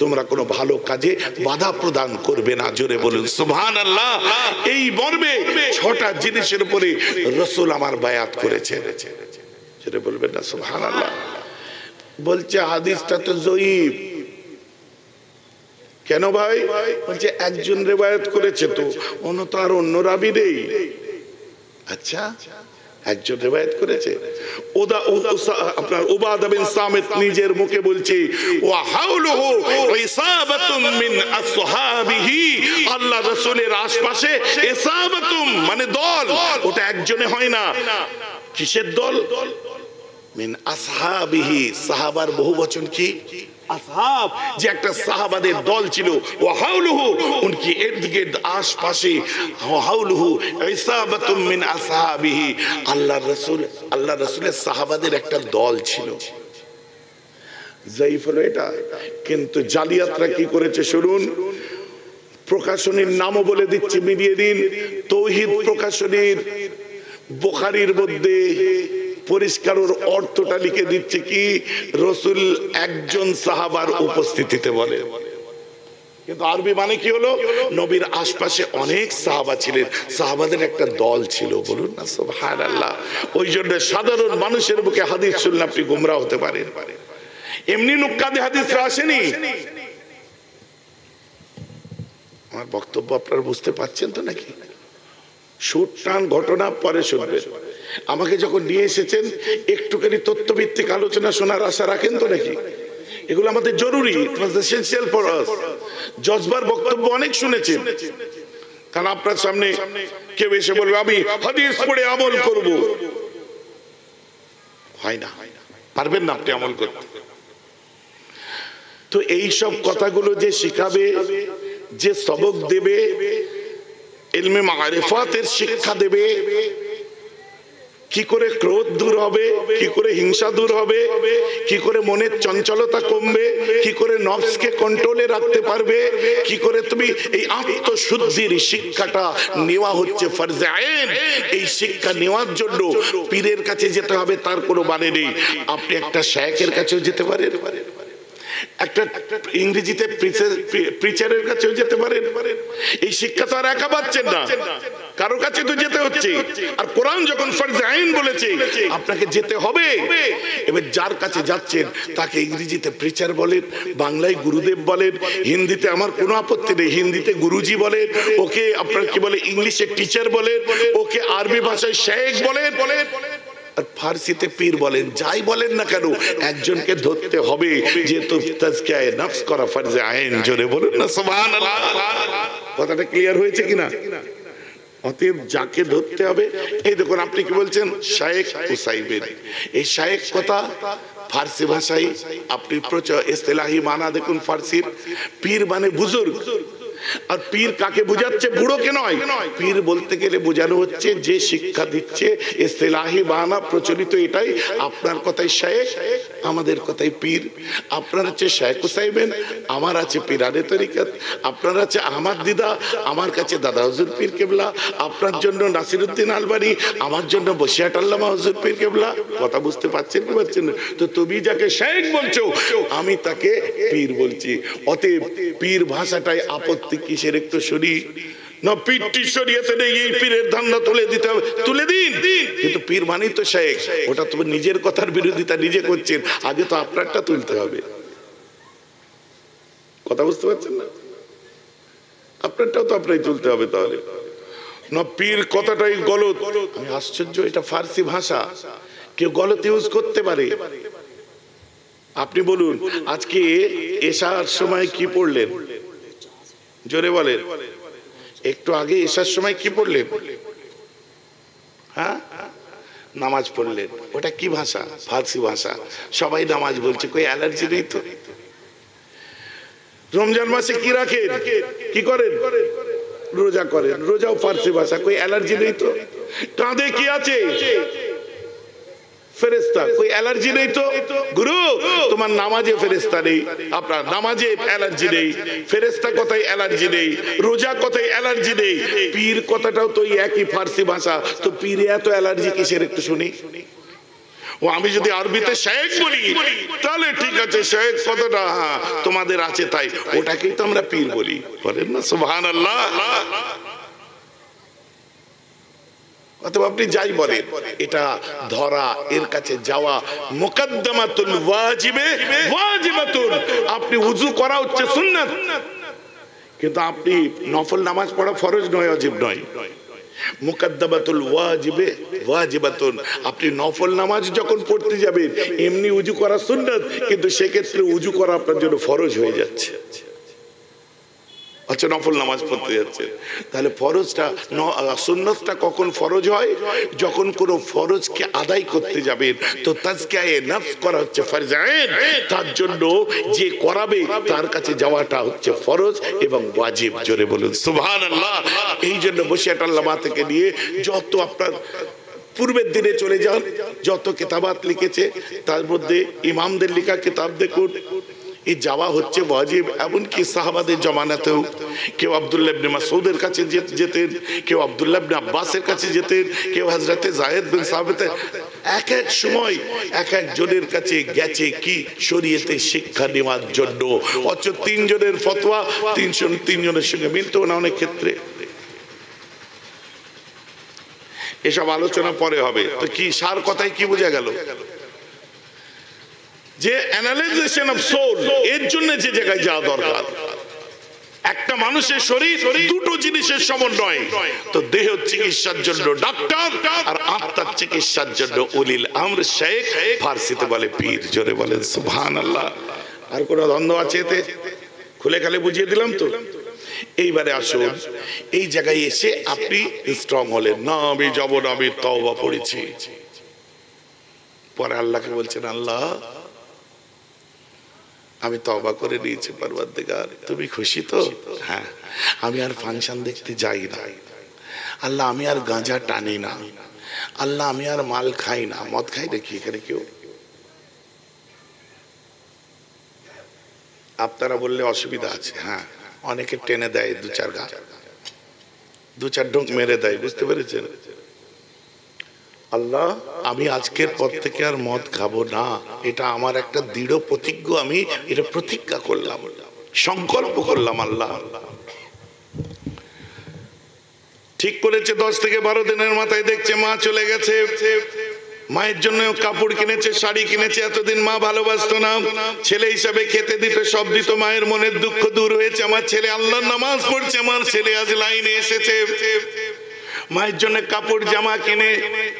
তোমরা কোনো ভালো কাজে বাধা প্রদান করবে না। জোরে বলুন সুবহানাল্লাহ। এই মর্মে 6টা জিনিসের উপরে রাসূল আমার বায়াত করেছেন। জোরে বলবেন না সুবহানাল্লাহ। বলছে হাদিসটা তো জয়ীফ। কেন ভাই? বলছে একজন রিওয়ায়াত করেছে, তো অন্য তো আর অন্য রাবি নেই। আচ্ছা, একজন রিওয়ায়াত করেছে। আপনার উবাদা বিন সামিত নিজের মুখে বলছে ওয়া হাওলুহু ইসাবাতুম মিন আসহাবিহি, আল্লাহ রাসূলের আশপাশে ইসাবাতুম মানে দল, ওটা একজনে হয় না। কিসের দল? মিন আসহাবিহি, সাহাবার বহুবচন কি? আসহাব যে একটা সাহাবাদের দল ছিল, ওয়া হাওলুহু উনকি ইর্দ-গির্দ আশপাশে, ওয়া হাওলুহু ইসাবাতুম মিন আসহাবিহি, আল্লাহর রাসূলের সাহাবাদের একটা দল ছিল। যায়িফ হলো এটা, কিন্তু জালিয়াতরা কি করেছে শুনুন। প্রকাশনীর নামও বলে দিচ্ছি, মিলিয়ে দিন। তৌহিদ প্রকাশনীর বুখারীর মধ্যে পরিষ্কার ওর অর্থটা লিখে দিচ্ছে কি, রাসূল একজন সাহাবার উপস্থিতিতে বলে, কিন্তু আরবি মানে কি হলো, নবীর আশপাশে অনেক সাহাবা ছিলেন, সাহাবাদের একটা দল ছিল। বলুন না সুবহানাল্লাহ। ওই জন্য সাধারণ মানুষের বুকে হাদিস শুনলে আপনি গোমরা হতে পারেন, এমনি নুক্কাদে হাদিসরা আসেনি। আমার বক্তব্য আপনারা বুঝতে পারছেন তো নাকি? সুট টান ঘটনা পরে শুনবেন। আমাকে যখন নিয়ে এসেছেন একটুখানি তথ্যভিত্তিক আলোচনা শোনার আশা রাখেন তো নাকি? এগুলো আমাদের জরুরি, এসেনশিয়াল ফর আস। জজবার বক্তব্য অনেক শুনেছেন, কারণ আপনার সামনে কেউ এসে বলবে আমি হাদিস পড়ে আমল করব, হয় না, পারবেন না আপনি আমল করতে। তো এই সব কথাগুলো যে শিখাবে, যে সবক দেবে, ইলমে মারিফাতের শিক্ষা দেবে, কি করে ক্রোধ দূর হবে, কি করে হিংসা দূর হবে, কি করে মনের চঞ্চলতা কমবে, কি করে নফসকে কন্ট্রোলে রাখতে পারবে, কি করে তুমি এই আত্মশুদ্ধির শিক্ষাটা নেওয়া হচ্ছে ফরজে আইন। এই শিক্ষা নেওয়ার জন্য পীরের কাছে যেতে হবে তার কোনো মানে নেই। আপনি একটা শায়েখের কাছেও যেতে পারেন, একটা ইংরেজিতে প্রিচারের কাছেও যেতে পারেন। এই শিক্ষা তো আর একা পাচ্ছেন না, কারো কাছে তো যেতে হচ্ছে। আর কোরআন যখন ফরজে আইন বলেছে আপনাকে যেতে হবে, এবার যার কাছে যাচ্ছেন তাকে ইংরেজিতে প্রিচার বলেন, বাংলায় গুরুদেব বলেন, হিন্দিতে আমার কোনো আপত্তি নেই, হিন্দিতে গুরুজি বলেন, ওকে আপনার কি বলে ইংলিশে টিচার বলেন, ওকে আরবি ভাষায় শেখ বলেন, আর ফার্সিতে পীর বলেন, যাই বলেন না কেন একজনকে ধরতে হবে, যেহেতু তাজকিয়ায়ে নফস করা ফরজে আইন। জোরে বলুন না সুবহানাল্লাহ। কথাটা ক্লিয়ার হয়েছে কিনা? অতএব যাকে ধরতে হবে, এই দেখুন আপনি কি বলছেন শায়েখ উসাইমিন, এই শায়েখ কথা ফার্সি ভাষায় আপনি ইসতিলাহি মানা দেখুন ফার্সির, পীর মানে বুজুর্গ। আর পীর কাকে বোঝাচ্ছে? বুড়োকে নয়। পীর বলতে গেলে বোঝানো হচ্ছে যে শিক্ষা দিচ্ছে, ইসতিলাহি মানা প্রচলিত এটাই। আপনার কথাই শায়েখ, আমাদের কথাই পীর। আপনার আছে শায়েখ উসাইমিন, আমার আছে পীরানে তরিকত, আপনার আছে আহমদ দিদা, আমার কাছে দাদা হুজুর পীর কেবলা, আপনার জন্য নাসিরউদ্দিন আলবানী, আমার জন্য বসিয়াট আল্লামা হুজুর পীর কেবলা। কথা বুঝতে পারছেন কি পারছেন? তো তুমি যাকে শায়েখ বলছো আমি তাকে পীর বলছি। অতএব পীর ভাষাটাই আপত্তি কিসের একটু শুনি না, পীরটি শরীয়তে নেই, এই পীরের ধান্দা তুলে দিতে হবে, তুলে দিন, কিন্তু পীর মানেই তো শায়েখ। ওটা তো নিজের কথার বিরোধিতা নিজে করছেন, আগে তো আপনারটা তুলতে হবে। কথা বুঝতে পারছেন না? আপনারটাও তো আপনারই তুলতে হবে। তাহলে না, পীর কথাটাই গলত। আমি আশ্চর্য, এটা ফার্সি ভাষা, কেউ গলত ইউজ করতে পারে। আপনি বলুন আজকে এশার সময় কি পড়লেন? জোরে বলেন। একটু আগে এশার সময় কি পড়লেন? হ্যাঁ, নামাজ পড়লেন। ওটা কি ভাষা? ফার্সি ভাষা। সবাই নামাজ বলছে, কই অ্যালার্জি নেই তো? রমজান মাসে কি রাখেন, কি করেন? রোজা করেন, রোজাও ফার্সি ভাষা, কই অ্যালার্জি নেই তো? কাঁধে কি আছে? ফেরেশতা, কই অ্যালার্জি নেই তো? গুরু তোমার নামাজে ফেরেশতা নেই, আপনার নামাজে অ্যালার্জি নেই, ফেরেশতা কথাই অ্যালার্জি নেই, রোজা কথাই অ্যালার্জি নেই, পীর কথাটাও তো একই ফার্সি ভাষা, তো পীরে এত অ্যালার্জি কিসের একটু শুনি। ও আমি যদি আরবিতে শায়েখ বলি তাহলে ঠিক আছে, শায়েখ কথাটা হ্যাঁ তোমাদের আছে তাই, ওটাকেই তো আমরা পীর বলি। বলেন না সুবহানাল্লাহ। অথবা আপনি যাই বলেন, এটা ধরা, এর কাছে যাওয়া মুকদ্দমাতুল ওয়াজিবে ওয়াজিবাতুন। আপনি ওযু করা হচ্ছে সুন্নাত, কিন্তু আপনি নফল নামাজ পড়া ফরজ নয়, ওয়াজিব নয়। মুকদ্দমাতুল ওয়াজিবে ওয়াজিবাতুন। আপনি নফল নামাজ যখন পড়তে যাবেন এমনি ওযু করা সুন্নাত, কিন্তু সেক্ষেত্রে ওযু করা আপনার জন্য ফরজ হয়ে যাচ্ছে। আচ্ছা নফল নামাজ পড়তে যাচ্ছে, তাহলে ফরজটা সুন্নতটা কখন ফরজ হয়? যখন কোনো ফরজকে আদায় করতে যাবেন তো তাজকিয়ায়ে নফস করা হচ্ছে ফরজ আইন, তার জন্য যে করাবে তার কাছে যাওয়াটা হচ্ছে ফরজ এবং ওয়াজিব। জোরে বলুন সুবহানাল্লাহ। এই জন্য বসিয়াটাল্লাহ মা থেকে নিয়ে যত আপনার পূর্বের দিনে চলে যান, যত কিতাবাত লিখেছে তার মধ্যে ইমামদের লেখা কিতাব দেখুন, এই যাওয়া হচ্ছে ওয়াজিব। এমনকি সাহাবাদের জমানাতেও কেউ আব্দুল্লাহ ইবনে মাসউদের কাছে যেতেন, কেউ আব্দুল্লাহ ইবনে আব্বাসের কাছে যেতেন, কেউ হযরতে যায়েদ বিন সাবিত, এক এক সময় এক এক জনের কাছে গেছে কি শরীয়তের শিক্ষা নেওয়ার জন্য। অথচ তিনজনের ফতোয়া তিনজনের সঙ্গে মিলতো না অনেক ক্ষেত্রে। এসব আলোচনা পরে হবে। তো কি সার কথায় কি বোঝা গেল? যে অ্যানালাইজেশন অফ সোল, এর জন্য যে জায়গায় যাওয়া দরকার। একটা মানুষের শরীর দুটো জিনিসের সমন্বয়, তো দেহ চিকিৎসার জন্য ডাক্তার আর আত্মার চিকিৎসার জন্য উলিল আমর শেখ, ফার্সিতে বলে পীর। জোরে বলেন সুবহানাল্লাহ। আর কোন দ্বন্দ্ব আছে এতে? খুলে খালে বুঝিয়ে দিলাম তো। এইবারে আসুন, এই জায়গায় এসে আপনি স্ট্রং হলেন, না আমি যাব না, আমি তওবা পড়েছি। পরে আল্লাহকে বলছেন, আল্লাহ আমি তওবা করে নিয়েছি, পরওয়ারদিগার তুমি খুশি তো? হ্যাঁ। আমি আর ফাংশন দেখতে যাই না আল্লাহ, আমি আর গাঁজা টানি না আল্লাহ, আমি আর মাল খাই না। মদ খাই নাকি এখানে কেউ? আপনারা বললে অসুবিধা আছে। হ্যাঁ, অনেকে টেনে দেয় দু চার ঢোক মেরে দেয়, বুঝতে পেরেছেন? আল্লাহ আমি আজকের পর থেকে আর মদ খাবো না, এটা আমার একটা দৃঢ় প্রতিজ্ঞ, আমি এটা প্রতিজ্ঞা করলাম, সংকল্প করলাম। আল্লাহ ঠিক করেছে। 10 থেকে 12 দিনের মাথায় দেখছে মা চলে গেছে, মায়ের জন্য কাপড় কিনেছে, শাড়ি কিনেছে। এতদিন মা ভালোবাসতো না, ছেলে হিসাবে খেতে দিত, সব দিত। মায়ের মনের দুঃখ দূর হয়েছে, আমার ছেলে আল্লাহর নামাজ পড়ছে, আমার ছেলে আজ লাইনে এসেছে। মায়ের জন্য কাপড় জামা কিনে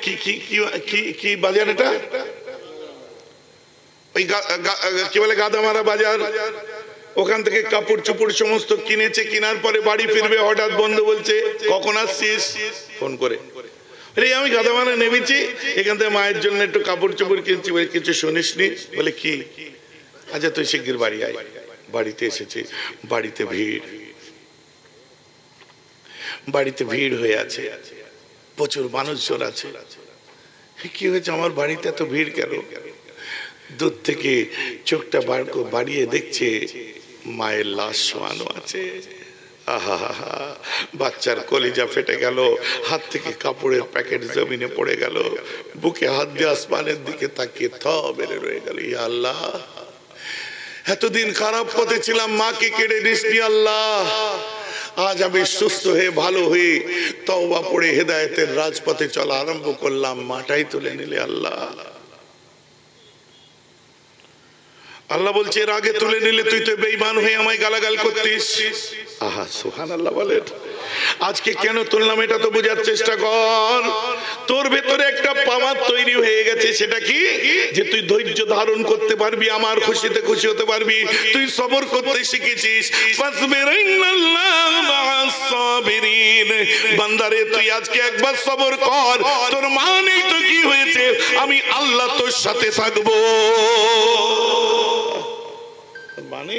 কি কি কি কি বাজার, এটা ওই কি বলে গাদামারা বাজার, ওখান থেকে কাপড় চোপড় সমস্ত কিনেছে। কেনার পরে বাড়ি ফিরবে, হঠাৎ বন্ধু বলছে কখন আসছিস, ফোন করে, আমি গাদামারা নেমেছি, এখান থেকে মায়ের জন্য একটু কাপড় চোপড় কিনছি। কিছু শুনিসনি? বলে কি? আচ্ছা তুই শিগগির বাড়ি আয়। বাড়িতে এসেছে, বাড়িতে ভিড় হয়ে আছে, প্রচুর মানুষজন আছে। কি হয়েছে আমার বাড়িতে এত ভিড় কেন? দূর থেকে চোখটা বাড়িয়ে দেখছে মায়ের লাশ শোয়ানো আছে। আহা, বাচ্চার কলিজা ফেটে গেল, হাত থেকে কাপড়ের প্যাকেট জমিনে পড়ে গেল, বুকে হাত দিয়ে আসমানের দিকে তাকিয়ে থ বেড়ে রয়ে গেল। ইয়া আল্লাহ, এতদিন খারাপ পথে ছিলাম, মাকে কেড়ে নিসনি আল্লাহ। আজ আমি সুস্থ হয়ে ভালো হয়ে তওবা পড়ে হেদায়েতের রাজপথে চলা আরম্ভ করলাম, মাটাই তুলে নিলে আল্লাহ। আল্লাহ বলছে এর আগে তুলে নিলে তুই তো বেঈমান হয়ে আমায় গালাগাল করতিস। আহা সুবহানাল্লাহ বলেন। আজকে কেন তুললাম এটা তো বোঝার চেষ্টা কর। তোর ভেতরে একটা পাওয়ার তৈরি হয়ে গেছে, সেটা কি? যে তুই ধৈর্য ধারণ করতে পারবি, আমার খুশিতে খুশি হতে পারবি, তুই সবর করতে শিখেছিস। ফাসবিরিন্নাল্লাহু মা'আস সাবিরিন। বান্দারে তুই আজকে একবার সবর কর, তোর মানে তো কি হয়েছে? আমি আল্লাহ তোর সাথে থাকবো। মানে